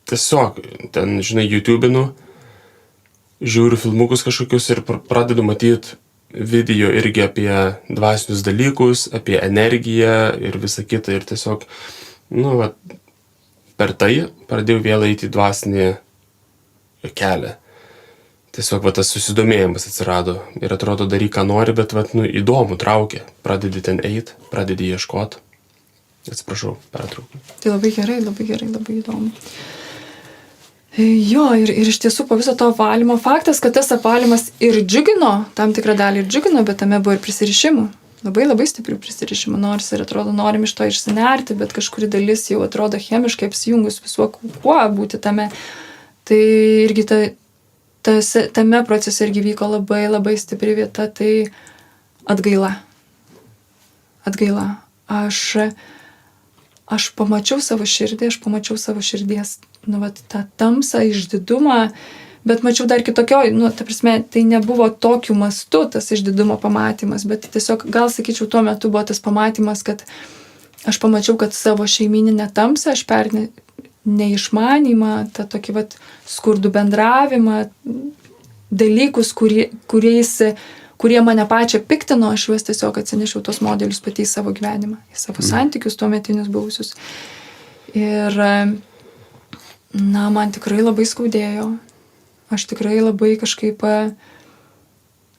tiesiog ten, žinai, YouTube'inu, žiūriu filmukus kažkokius ir pradedu matyti video irgi apie dvasinius dalykus, apie energiją ir visą kitą. Ir tiesiog, per tai pradėjau vėl eiti į dvasinį kelią. Tiesiog tas susidomėjimas atsirado. Ir atrodo, daryk, ką nori, bet įdomu, traukia. Pradedi ten eiti, pradedi ieškoti. Atsiprašau, pertraukiu. Tai labai gerai, labai įdomu. Jo, ir iš tiesų po viso to valymo faktas, kad tas apvalymas ir džiugino, tam tikrą dalį ir džiugino, bet tame buvo ir prisirišimų. Labai stiprių prisirišimų, nors ir atrodo norim iš to išsinerti, bet kažkuri dalis jau atrodo chemiškai apsijungus visuo kuo būti tame. Tai irgi tame procese irgi vyko labai stipri vieta, tai atgaila. aš pamačiau savo širdį, aš pamačiau savo širdies, nu, vat, tą tamsą, išdidumą, bet mačiau dar kitokioj, nu, ta prasme, tai nebuvo tokiu mastu tas išdidumo pamatymas, bet tiesiog, gal sakyčiau, tuo metu buvo tas pamatymas, kad aš pamačiau, kad savo šeimininę tamsą, aš neišmanymą, tą tokį vat skurdų bendravimą, dalykus, kurie mane pačią piktino, aš juos tiesiog atsinešiau tos modelius pati į savo gyvenimą, į savo santykius tuometinius buvusius. Ir, na, man tikrai labai skaudėjo. Aš tikrai labai kažkaip,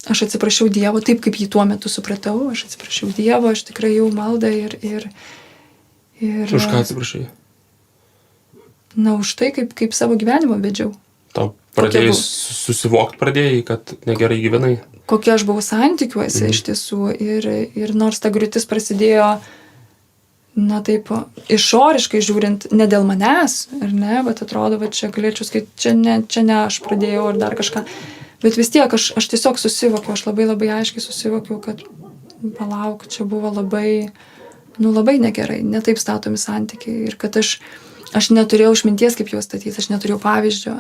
aš atsiprašiau Dievo, taip kaip jį tuo metu supratau, aš atsiprašiau Dievo, aš tikrai jau maldą ir Už ką atsiprašai? Na, už tai, kaip savo gyvenimą vedžiau. Tau pradėjai, kad negerai gyvenai? Kokia aš buvau santykiuose iš tiesų ir nors ta griūtis prasidėjo, na taip, išoriškai žiūrint, ne dėl manęs, ar ne, bet atrodo, va čia galėčiau skaityti, čia ne aš pradėjau ar dar kažką, bet vis tiek aš tiesiog susivokiau, aš labai aiškiai susivokiau, kad palauk, čia buvo labai negerai, ne taip statomi santykiai ir kad aš neturėjau išminties, kaip juos statyti, aš neturėjau pavyzdžio,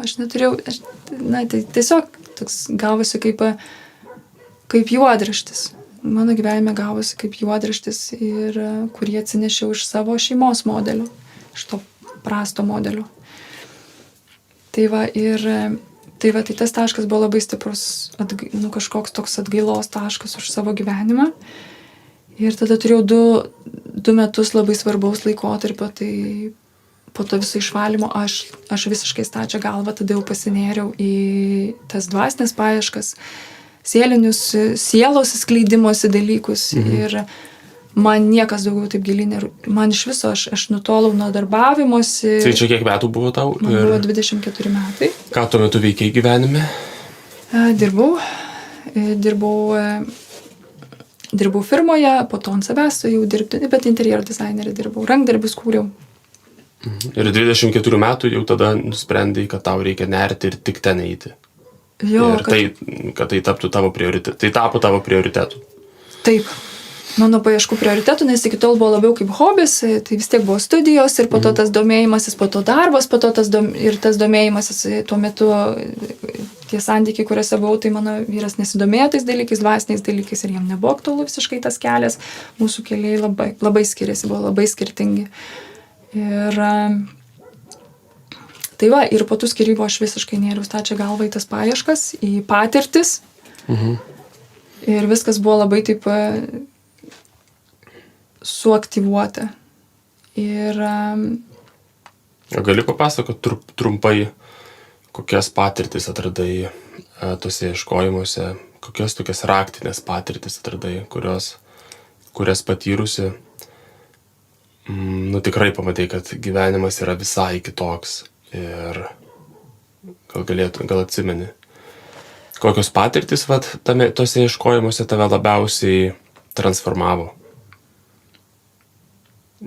tai tiesiog toks gavosi kaip juodraštis. Mano gyvenime gavosi kaip juodraštis ir kurį atsinešiau iš savo šeimos modelių, iš to prasto modelio. Tai tas taškas buvo labai stiprus, kažkoks toks atgailos taškas už savo gyvenimą. Ir tada turėjau du metus labai svarbaus laikotarpio, tai po to viso išvalymo aš visiškai stačią galvą tada jau pasinėriau į tas dvasinės paieškas, sielos skleidimosi dalykus ir man niekas daugiau taip giliai man iš viso aš nutolau nuo darbavimosi. Tai čia kiek metų buvo tau? Man buvo 24 metai. Ką tuo metu veikiai gyvenime? Dirbau firmoje, po to ant savęs jau dirbti, bet interjero dizainerį dirbau, rankdarbius kūriau. Ir 24 metų jau tada nusprendai, kad tau reikia nerti ir tik ten eiti. Jo, kad tai taptų tavo prioritetu. Tai tapo tavo prioritetu. Taip. Mano paieškų prioritetų, nes iki tol buvo labiau kaip hobis, tai vis tiek buvo studijos ir po to tas domėjimasis, po to darbas, po to tas domėjimasis tuo metu tie santykiai, kuriuose buvau, tai mano vyras nesidomėjo tais dalykais, dvasiniais dalykais ir jam nebuvo aktualu visiškai tas kelias. Mūsų keliai labai skiriasi, buvo labai skirtingi. Ir tai va, ir po tų skyrybų aš visiškai nėriau stačią galvą į tas paieškas, į patirtis. Ir viskas buvo labai taip suaktyvuota. Ir... Gali papasakoti trumpai, kokias patirtis atradai tose ieškojimuose, kokias tokias raktinės patirtis atradai, kurias patyrusi, tikrai pamatai, kad gyvenimas yra visai kitoks. Ir gal atsimeni, kokios patirtis tose ieškojimuose tave labiausiai transformavo,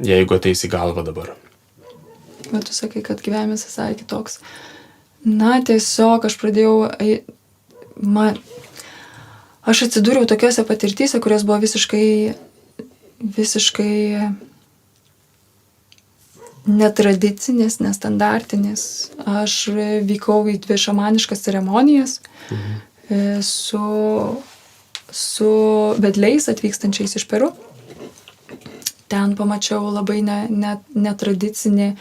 jeigu ateisi į galvą dabar. Bet tu sakai, kad gyvenimas visai kitoks. Na, tiesiog aš pradėjau, aš atsidūriau tokiuose patirtyse, kurios buvo visiškai netradicinės, nestandartinės. Aš vykau į 2 šamaniškas ceremonijas su vedliais atvykstančiais iš Peru. Ten pamačiau labai netradicinį,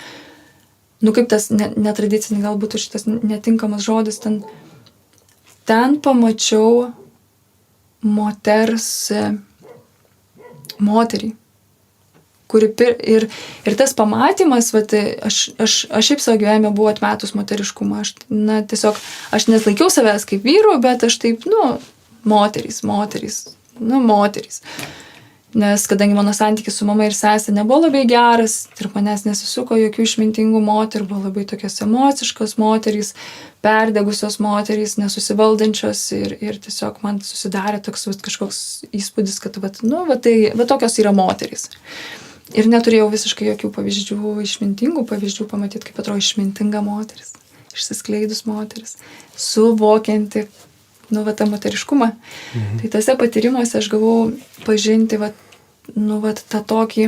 kaip tas netradicinį, galbūt šitas netinkamas žodis, ten pamačiau moterį. Ir tas pamatymas, aš šiaip savo gyvenime buvau atmetus moteriškumą. Aš neslaikiau savęs kaip vyrų, bet aš taip, moterys. Nes kadangi mano santykis su mama ir sesė nebuvo labai geras, ir manęs nesisuko jokių išmintingų moterų, buvo labai tokios emociškos moterys, perdegusios moterys, nesusivaldančios ir tiesiog man susidarė toks kažkoks įspūdis, kad tokios yra moterys. Ir neturėjau visiškai jokių pavyzdžių, išmintingų pavyzdžių pamatyti, kaip atrodo išmintinga moteris, išsiskleidus moteris, suvokianti, tą moteriškumą. Tai tose patyrimuose aš gavau pažinti, tą tokį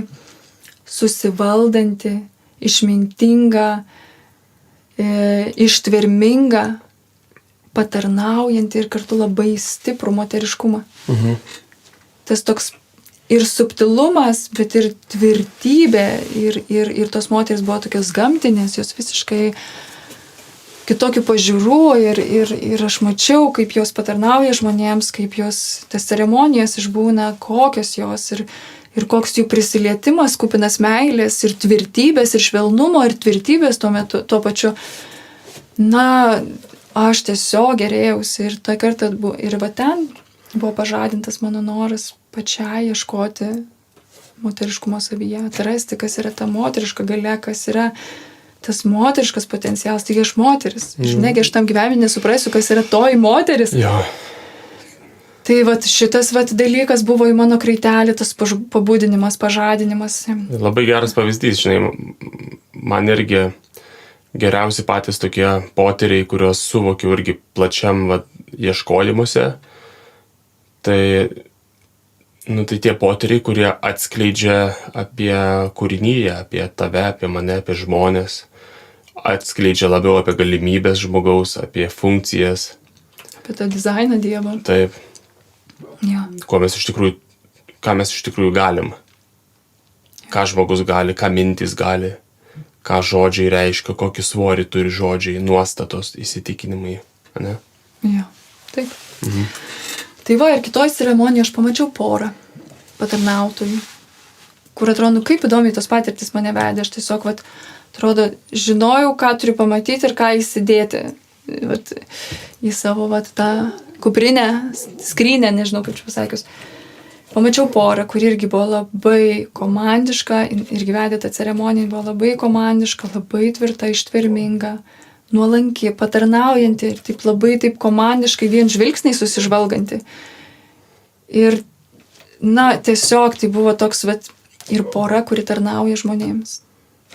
susivaldanti, išmintinga, ištverminga, patarnaujanti ir kartu labai stiprų moteriškumą. Tas toks ir subtilumas, bet ir tvirtybė, ir tos moterys buvo tokios gamtinės, jos visiškai kitokių pažiūrų ir aš mačiau, kaip jos patarnauja žmonėms, kaip jos tas ceremonijas išbūna, kokios jos ir koks jų prisilietimas, kupinas meilės ir tvirtybės ir švelnumo ir tvirtybės tuo pačiu. Na, aš tiesiog gerėjausi ir tą kartą ir va ten buvo pažadintas mano noras pačiai ieškoti moteriškumo savyje, atrasti, kas yra ta moteriška galia, kas yra tas moteriškas potencialas, tai aš moteris. Žinai, aš tam gyvenime nesuprasiu, kas yra toji moteris. Jo. Tai vat šitas dalykas buvo į mano kraitelį, tas pabudinimas, pažadinimas. Labai geras pavyzdys, žinai, man irgi geriausi patys tokie potyriai, kuriuos suvokiau irgi plačiam ieškojimuose. Tai tie potyriai, kurie atskleidžia apie kūrinyje, apie tave, apie mane, apie žmonės. Atskleidžia labiau apie galimybės žmogaus, apie funkcijas. Apie tą dizainą Dievo. Taip. Ja. Ką mes iš tikrųjų galim. Ką žmogus gali, ką mintys gali, ką žodžiai reiškia, kokį svorį turi žodžiai, nuostatos, įsitikinimai. Ne? Ja, taip. Tai va, ir kitoj ceremonijoje aš pamačiau porą patarnautojų, kur atrodo, kaip įdomiai tos patirtis mane vedė. Aš tiesiog, atrodo, žinojau, ką turiu pamatyti ir ką įsidėti į savo tą kuprinę, skrynę, nežinau kaip čia pasakius. Pamačiau porą, kuri irgi buvo labai komandiška, irgi vedė tą ceremoniją, buvo labai komandiška, labai tvirta, ištverminga, nuolanki, patarnaujanti ir taip labai taip komandiškai vien žvilgsniai susižvalganti. Ir, tiesiog tai buvo toks ir pora, kuri tarnauja žmonėms.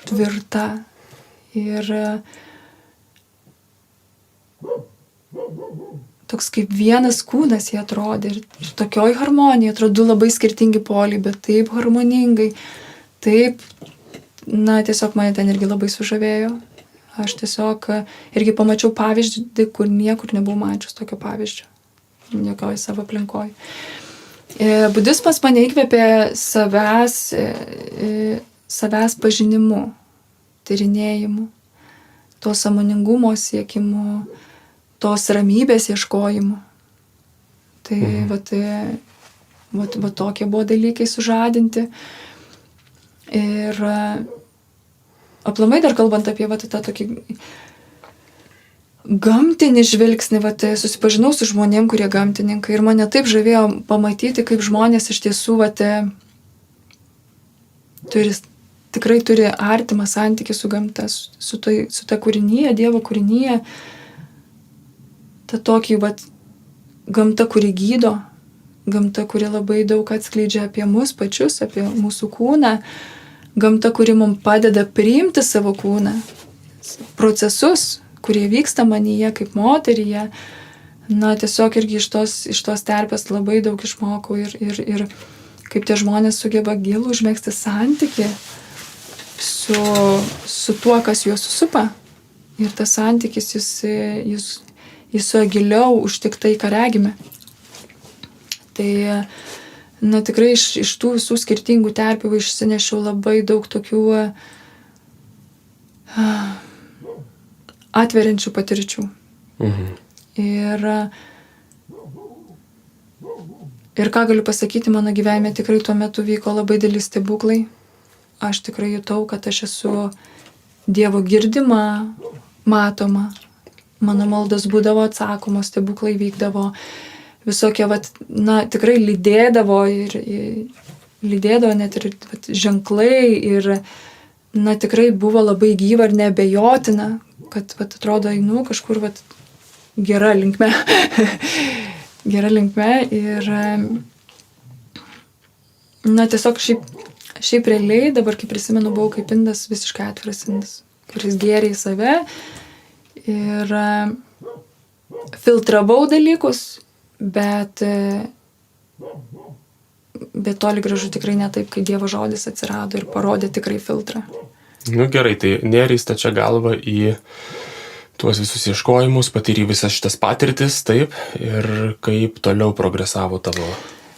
Tvirta. Ir toks kaip vienas kūnas jie atrodė. Ir tokioj harmonijai atrodo labai skirtingi poliai, bet taip harmoningai. Taip, tiesiog mane ten irgi labai sužavėjo. Aš tiesiog irgi pamačiau pavyzdį, kur niekur nebuvau mačius tokio pavyzdžio. Jokioj savo aplinkoj. Budizmas mane įkvėpė savęs pažinimu, tyrinėjimu, to sąmoningumo siekimu, tos ramybės ieškojimu. Tai tokie buvo dalykai sužadinti. Ir aplamai dar kalbant apie tą tokį gamtinį žvilgsnį, susipažinau su žmonėm, kurie gamtininkai ir mane taip žavėjo pamatyti, kaip žmonės iš tiesų tikrai turi artimą santykį su gamta, su ta kūrinyje, Dievo kūrinyje. Ta tokį gamta, kuri gydo, gamta, kuri labai daug atskleidžia apie mus pačius, apie mūsų kūną, gamta, kuri mums padeda priimti savo kūną, procesus, kurie vyksta manyje kaip moteryje. Tiesiog irgi iš tos terpės labai daug išmokau ir kaip tie žmonės sugeba gilų užmegzti santykį su tuo, kas juos susupa. Ir tas santykis jis giliau už tik tai, ką regime. Tai, tikrai iš tų visų skirtingų terpių išsinešiau labai daug tokių atveriančių patirčių. Ir ką galiu pasakyti, mano gyvenime tikrai tuo metu vyko labai dideli stebuklai. Aš tikrai jutau, kad aš esu Dievo girdima, matoma. Mano maldos būdavo atsakomos, stebuklai vykdavo, visokie, tikrai lydėdavo net ir ženklai ir, tikrai buvo labai gyva ir neabejotina, kad, atrodo, einu kažkur, gera linkme. Gera linkme ir, tiesiog šiaip realiai, dabar kaip prisimenu, buvau kaip indas, visiškai atviras indas, kuris gėrė į save. Ir filtravau dalykus, bet bet toli gražu tikrai ne taip, kai Dievo žodis atsirado ir parodė tikrai filtrą. Nu gerai, tai nėrei stačia galva į tuos visus ieškojimus, patyrė visas šitas patirtis, taip, ir kaip toliau progresavo tavo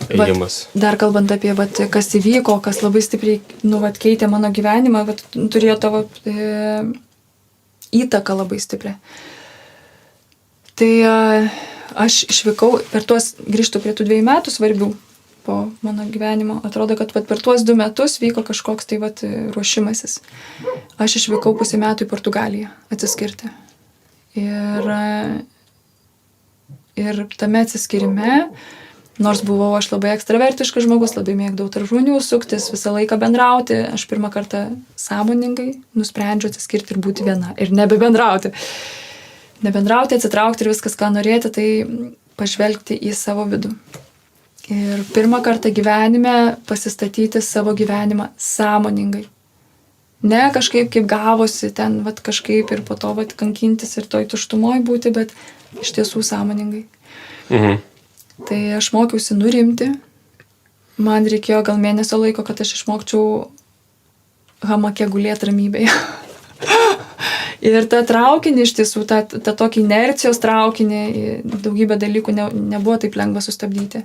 ėjimas. Dar kalbant apie, kas įvyko, kas labai stipriai, keitė mano gyvenimą, turėjo tavo įtaką labai stiprią. Tai aš išvykau, grįžtu prie tų 2 metų svarbių po mano gyvenimo. Atrodo, kad per tuos 2 metus vyko kažkoks ruošimasis. Aš išvykau 1,5 metų į Portugaliją atsiskirti. Ir tame atsiskirime, nors buvau aš labai ekstravertiškas žmogus, labai mėgdavau tarp žmonių suktis, visą laiką bendrauti, aš pirmą kartą sąmoningai nusprendžiau atsiskirti ir būti viena. Ir nebebendrauti. Nebendrauti, atsitraukti ir viskas, ką norėti, tai pažvelgti į savo vidų. Ir pirmą kartą gyvenime pasistatyti savo gyvenimą sąmoningai. Ne kažkaip kaip gavosi ten, kažkaip ir po to kankintis ir toj tuštumoj būti, bet iš tiesų sąmoningai. Tai aš mokiausi nurimti. Man reikėjo gal mėnesio laiko, kad aš išmokčiau hamake gulėti ramybėje. Ir tą traukinį iš tiesų, tą tokį inercijos traukinį, daugybę dalykų nebuvo taip lengva sustabdyti.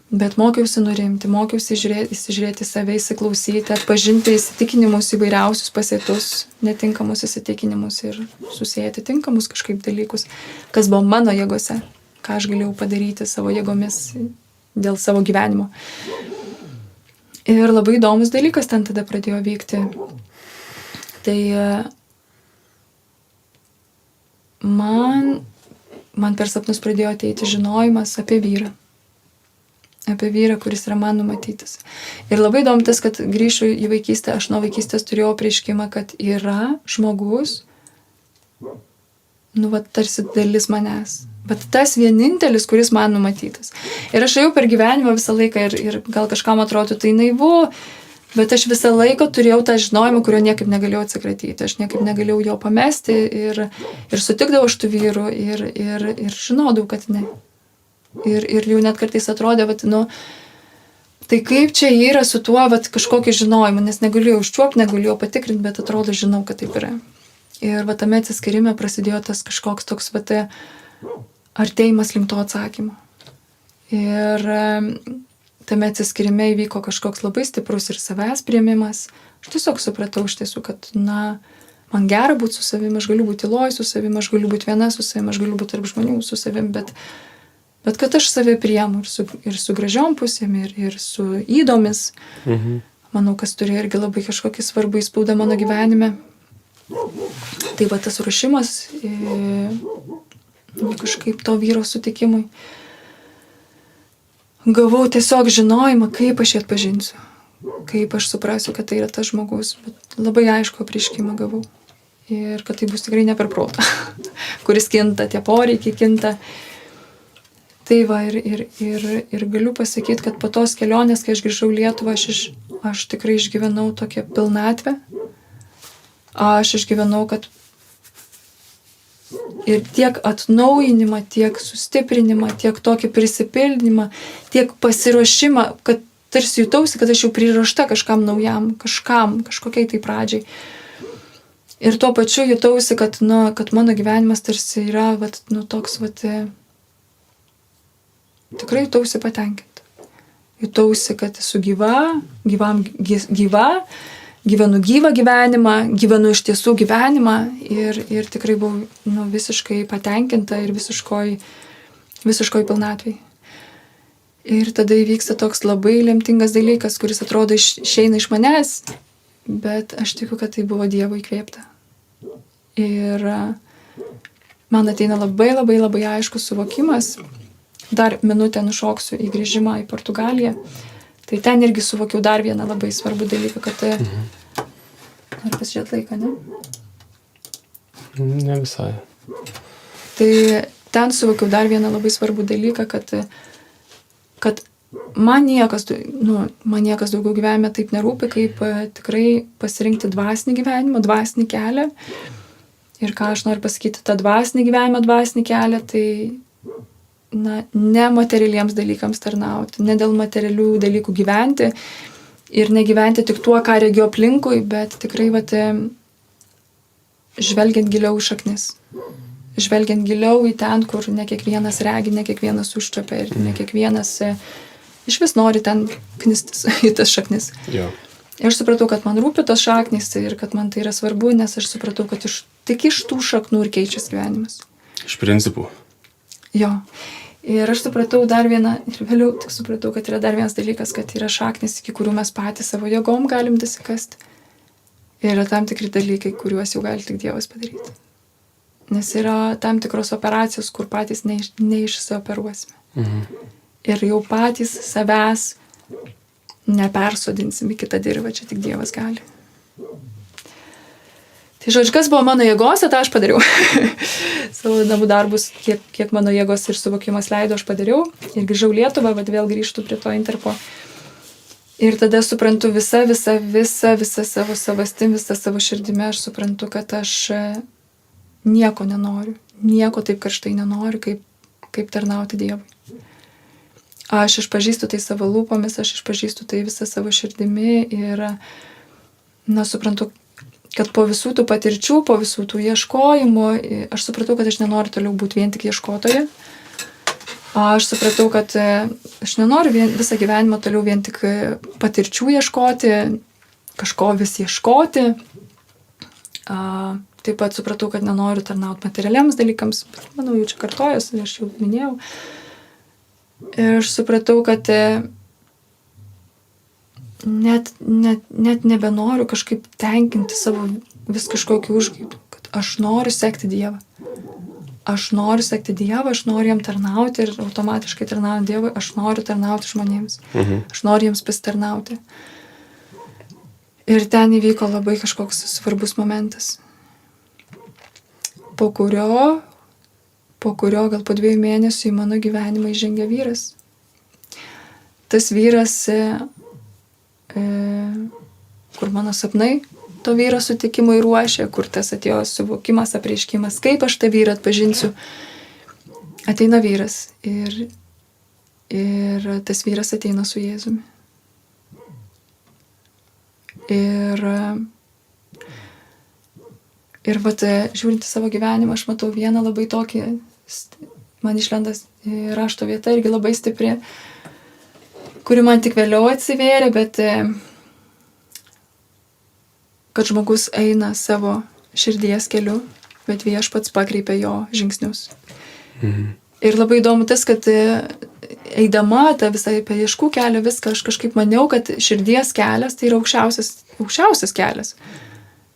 Bet mokiausi nurimti, mokiausi įsižiūrėti save, įsiklausyti, atpažinti įsitikinimus įvairiausius pasėtus, netinkamus įsitikinimus ir susijęti tinkamus kažkaip dalykus, kas buvo mano jėgose, ką aš galėjau padaryti savo jėgomis dėl savo gyvenimo. Ir labai įdomus dalykas ten tada pradėjo vykti. Tai man per sapnus pradėjo ateiti žinojimas apie vyrą. Apie vyrą, kuris yra man numatytas. Ir labai įdomu tas, kad grįšiu į vaikystę, aš nuo vaikystės turėjau apreiškimą, kad yra žmogus, tarsi dalis manęs. Bet tas vienintelis, kuris man numatytas. Ir aš ėjau per gyvenimą visą laiką ir gal kažkam atrodo tai naivu, bet aš visą laiką turėjau tą žinojimą, kurio niekaip negalėjau atsikratyti. Aš niekaip negalėjau jo pamesti ir sutikdavau aš tų vyrų ir žinodavau, kad ne. Ir jau net kartais atrodė, tai kaip čia yra su tuo kažkokiu žinojimu, nes negalėjau užčiuopti, negalėjau patikrinti, bet atrodo, žinau, kad taip yra. Ir tame atsiskirime prasidėjo tas kažkoks toks artėjimas link to atsakymo. Ir tame atsiskirime įvyko kažkoks labai stiprus ir savęs priėmimas. Aš tiesiog supratau iš tiesų, kad man gera būti su savimi, aš galiu būti tyloj su savimi, aš galiu būti viena su savimi, aš galiu būti tarp žmonių su savimi, bet kad aš save priemu ir su gražiom pusėm, ir su įdomis. Manau, kas turėjo irgi labai kažkokį svarbų įspaudą mano gyvenime. Tai tas ruošimas kažkaip to vyro sutikimui. Gavau tiesiog žinojimą, kaip aš jį atpažinsiu. Kaip aš suprasiu, kad tai yra tas žmogus. Bet labai aišku apreiškimą gavau. Ir kad tai bus tikrai ne per protą, kuris kinta, tie poreikiai kinta. Tai ir galiu pasakyti, kad po tos kelionės, kai aš grįžau į Lietuvą, aš tikrai išgyvenau tokią pilnatvę. Aš išgyvenau, kad ir tiek atnaujinimą, tiek sustiprinimą, tiek tokį prisipildymą, tiek pasiruošimą, kad tarsi jutausi, kad aš jau priruošta kažkam naujam, kažkokiai tai pradžiai. Ir tuo pačiu jutausi, kad mano gyvenimas tarsi yra toks tikrai jutausi patenkinta. Jutausi, kad esu gyva, gyvenu gyvą gyvenimą, gyvenu iš tiesų gyvenimą ir tikrai buvau visiškai patenkinta ir visiškoj pilnatvėj. Ir tada įvyksta toks labai lemtingas dalykas, kuris atrodo išeina iš manęs, bet aš tikiu, kad tai buvo Dievo įkvėpta. Ir man ateina labai labai labai aiškus suvokimas. Dar minutę nušoksiu į grįžimą į Portugaliją. Tai ten irgi suvokiau dar vieną labai svarbų dalyką, kad... Noriu pasižiūrėti laiką, ne? Ne visai. Tai ten suvokiau dar vieną labai svarbų dalyką, kad man niekas daugiau gyvenime taip nerūpi, kaip tikrai pasirinkti dvasinį gyvenimą, dvasinį kelią. Ir ką aš noriu pasakyti, tą dvasinį gyvenimą, dvasinį kelią, tai ne materialiems dalykams tarnauti, ne dėl materialių dalykų gyventi ir negyventi tik tuo, ką regiu aplinkui, bet tikrai žvelgiant giliau į šaknis. Žvelgiant giliau į ten, kur ne kiekvienas regi, ne kiekvienas užčiopia ir ne kiekvienas iš vis nori ten knistis į tas šaknis. Jo. Ir aš supratau, kad man rūpi tos šaknys ir kad man tai yra svarbu, nes aš supratau, kad tik iš tų šaknų ir keičiasi gyvenimas. Iš principų. Jo. Ir aš supratau dar vieną, ir vėliau tik supratau, kad yra dar vienas dalykas, kad yra šaknys, iki kurių mes patys savo jėgom galim dasikasti. Ir yra tam tikri dalykai, kuriuos jau gali tik Dievas padaryti. Nes yra tam tikros operacijos, kur patys neišsioperuosime. Ir jau patys savęs nepersodinsim į kitą dirvą, čia tik Dievas gali. Tai žodžiu, kas buvo mano jėgose, tą aš padariau. Savo namų darbus, kiek mano jėgos ir suvokimas leido, aš padariau. Ir grįžau Lietuvą, bet vėl grįžtu prie to Interpo. Ir tada suprantu visą savo savastim, visą savo širdimi, aš suprantu, kad aš nieko nenoriu. Nieko taip karštai nenoriu, kaip tarnauti Dievui. Aš išpažįstu tai savo lūpomis, aš išpažįstu tai visą savo širdimi ir, suprantu, kad po visų tų patirčių, po visų tų ieškojimų, aš supratau, kad aš nenoriu toliau būti vien tik ieškotoja. Aš supratau, kad aš nenoriu visą gyvenimą toliau vien tik patirčių ieškoti, kažko vis ieškoti. Taip pat supratau, kad nenoriu tarnauti materialiams dalykams, bet manau, jau čia kartojuosi, aš jau minėjau. Ir aš supratau, kad net nebenoriu kažkaip tenkinti savo vis kažkokių užgaidų, kad aš noriu sekti Dievą. Aš noriu sekti Dievą, aš noriu jam tarnauti ir automatiškai tarnaujant Dievui, aš noriu tarnauti žmonėms. Aš noriu jiems pasitarnauti. Ir ten įvyko labai kažkoks svarbus momentas, po kurio gal po 2 mėnesių į mano gyvenimą įžengė vyras. Tas vyras, kur mano sapnai to vyro sutikimui ruošė, kur tas atėjo suvokimas, apreiškimas, kaip aš tą vyrą atpažinsiu. Ateina vyras ir tas vyras ateina su Jėzumi. Ir žiūrint į savo gyvenimą, aš matau vieną labai tokį, man išlendas rašto vieta irgi labai stipri, kuri man tik vėliau atsivėrė, bet kad žmogus eina savo širdies keliu, bet Viešpats pakreipia jo žingsnius. Ir labai įdomu tas, kad eidama tą visą paieškų kelią, viską aš kažkaip maniau, kad širdies kelias tai yra aukščiausias kelias.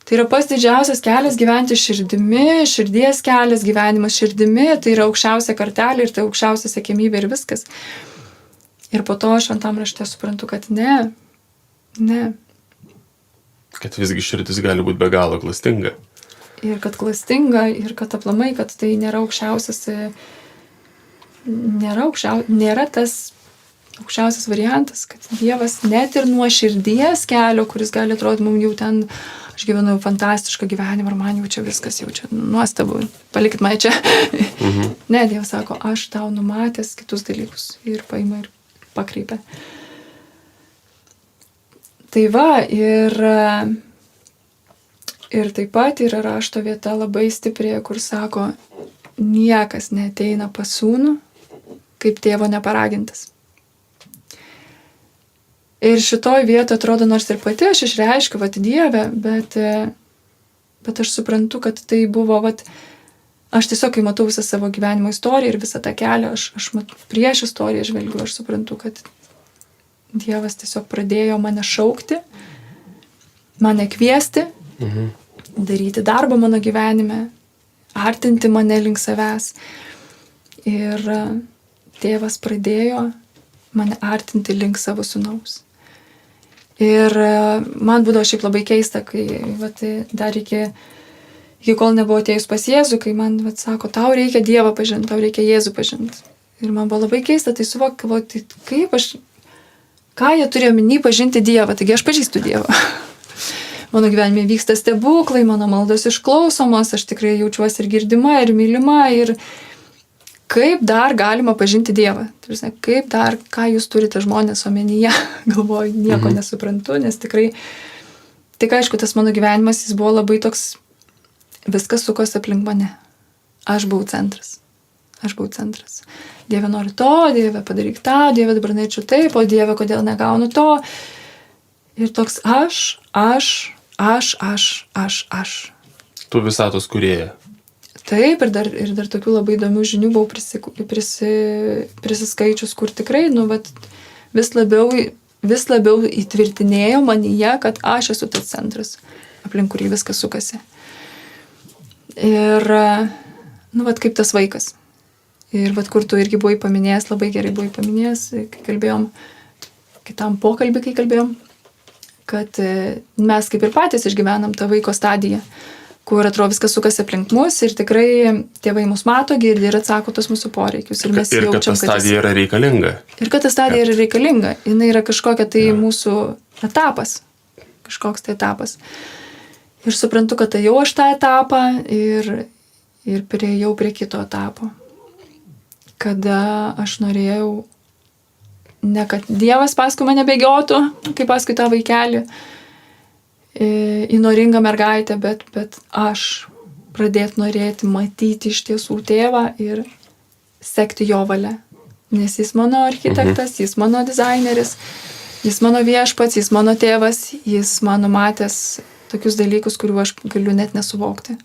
Tai yra pats didžiausias kelias gyventi širdimi, širdies kelias, gyvenimas širdimi, tai yra aukščiausia kartelė ir tai aukščiausia siekiamybė ir viskas. Ir po to šventam rašte suprantu, kad ne. Kad visgi širdis gali būti be galo klastinga. Ir kad klastinga, ir kad aplamai, kad tai nėra aukščiausias, nėra tas aukščiausias variantas, kad Dievas net ir nuo širdies kelio, kuris gali atrodyti mums jau ten, aš gyvenu fantastišką gyvenimą ir man jau čia viskas, jau čia nuostabu, palikit mane čia. Ne, Dievas sako, aš tau numatęs kitus dalykus ir paima ir pakreipia. Tai va, ir taip pat yra rašto vieta labai stipri, kur sako, niekas neateina pas sūnų, kaip tėvo neparagintas. Ir šitoj vietoje atrodo, nors ir pati aš išreiškiu, Dieve, bet aš suprantu, kad tai buvo, aš tiesiog, kai matau visą savo gyvenimo istoriją ir visą tą kelią, aš prieš istoriją žvelgiu, aš suprantu, kad Dievas tiesiog pradėjo mane šaukti, mane kviesti, daryti darbą mano gyvenime, artinti mane link savęs. Ir Tėvas pradėjo mane artinti link savo sūnaus. Ir man būdavo šiaip labai keista, kai dar iki kol nebuvo atėjus pas Jėzų, kai man sako, tau reikia Dievą pažinti, tau reikia Jėzų pažinti. Ir man buvo labai keista, tai suvokti, ką jie turėjo omeny pažinti Dievą, taigi aš pažįstu Dievą. Mano gyvenime vyksta stebuklai, mano maldos išklausomos, aš tikrai jaučiuosi ir girdima, ir mylima, ir kaip dar galima pažinti Dievą. Kaip dar, ką jūs turite žmonės omenyje, galvoju, nieko nesuprantu, nes tikrai, tik aišku, tas mano gyvenimas, jis buvo labai toks, viskas sukos aplink mane. Aš buvau centras. Dieve nori to, Dieve padaryk tą, Dieve dabar norėčiau taip, o Dieve kodėl negaunu to. Ir toks aš. Tu visatos kūrėja. Taip, ir dar tokių labai įdomių žinių buvau prisiskaičius, kur tikrai, vis labiau įtvirtinėjo manyje, kad aš esu tas centras, aplink kurį viskas sukasi. Ir, kaip tas vaikas. Ir kur tu irgi buvai paminėjęs, labai gerai buvai paminėjęs, kai kalbėjom, kitam pokalbį, kai kalbėjom, kad mes kaip ir patys išgyvenam tą vaiko stadiją, kur atrodo viskas sukasi aplink mus ir tikrai tėvai mus mato, girdi ir atsako tos mūsų poreikius. Ir mes jaučiam, kad ta stadija yra reikalinga. Ir kad ta stadija yra reikalinga. Jis yra kažkokia tai mūsų etapas. Kažkoks tai etapas. Ir suprantu, kad tai jau aš tą etapą ir priėjau prie kito etapo. Kada aš norėjau, ne kad Dievas paskui mane bėgiotų, kaip paskui tą vaikelį, įnoringą mergaitę, bet aš pradėti norėti matyti iš tiesų tėvą ir sekti jo valia. Nes jis mano architektas, jis mano dizaineris, jis mano viešpats, jis mano tėvas, jis mano matęs tokius dalykus, kuriuo aš galiu net nesuvokti.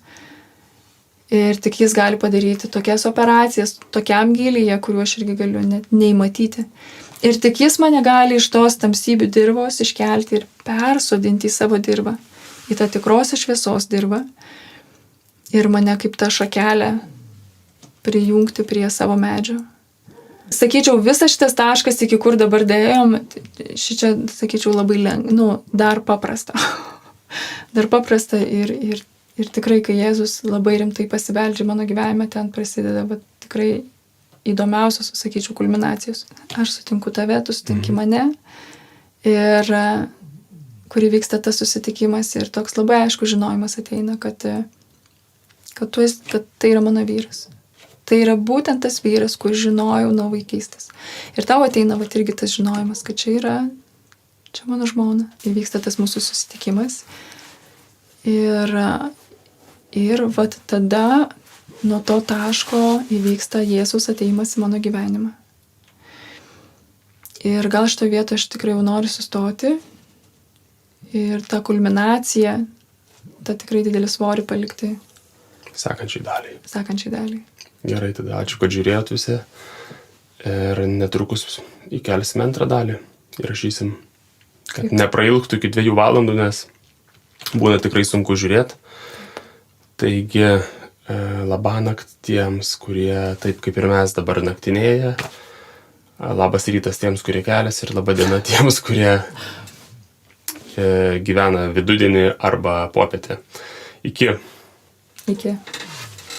Ir tik jis gali padaryti tokias operacijas, tokiam gylyje, kuriuo aš irgi galiu net neįmatyti. Ir tik jis mane gali iš tos tamsybių dirvos iškelti ir persodinti į savo dirvą, į tą tikrosios šviesos dirvą. Ir mane kaip tą šakelę prijungti prie savo medžio. Sakyčiau, visas šitas taškas, iki kur dabar dėjom, šičia, sakyčiau, labai dar paprasta. Dar paprasta ir tikrai, kai Jėzus labai rimtai pasibeldžia mano gyvenime, ten prasideda, bet tikrai įdomiausios, sakyčiau, kulminacijos. Aš sutinku tave, tu sutinki mane ir kuri vyksta tas susitikimas ir toks labai aišku žinojimas ateina, kad tai yra mano vyras. Tai yra būtent tas vyras, kur žinojau nuo vaikystės. Ir tau ateina irgi tas žinojimas, kad čia mano žmona. Įvyksta tas mūsų susitikimas. Ir tada nuo to taško įvyksta Jėzus ateimas į mano gyvenimą. Ir gal šitoje vietoje aš tikrai jau noriu sustoti ir tą kulminaciją, tą tikrai didelį svorį palikti sekančiai daliai. Gerai, tada ačiū, kad žiūrėjot visi. Ir netrukus įkelsime antrą dalį. Įrašysim, kad neprailgtų iki 2 valandų, nes būna tikrai sunku žiūrėti. Taigi, labanakt tiems, kurie taip kaip ir mes dabar naktinėja. Labas rytas tiems, kurie keliasi ir laba diena tiems, kurie gyvena vidudienį arba popietę. Iki.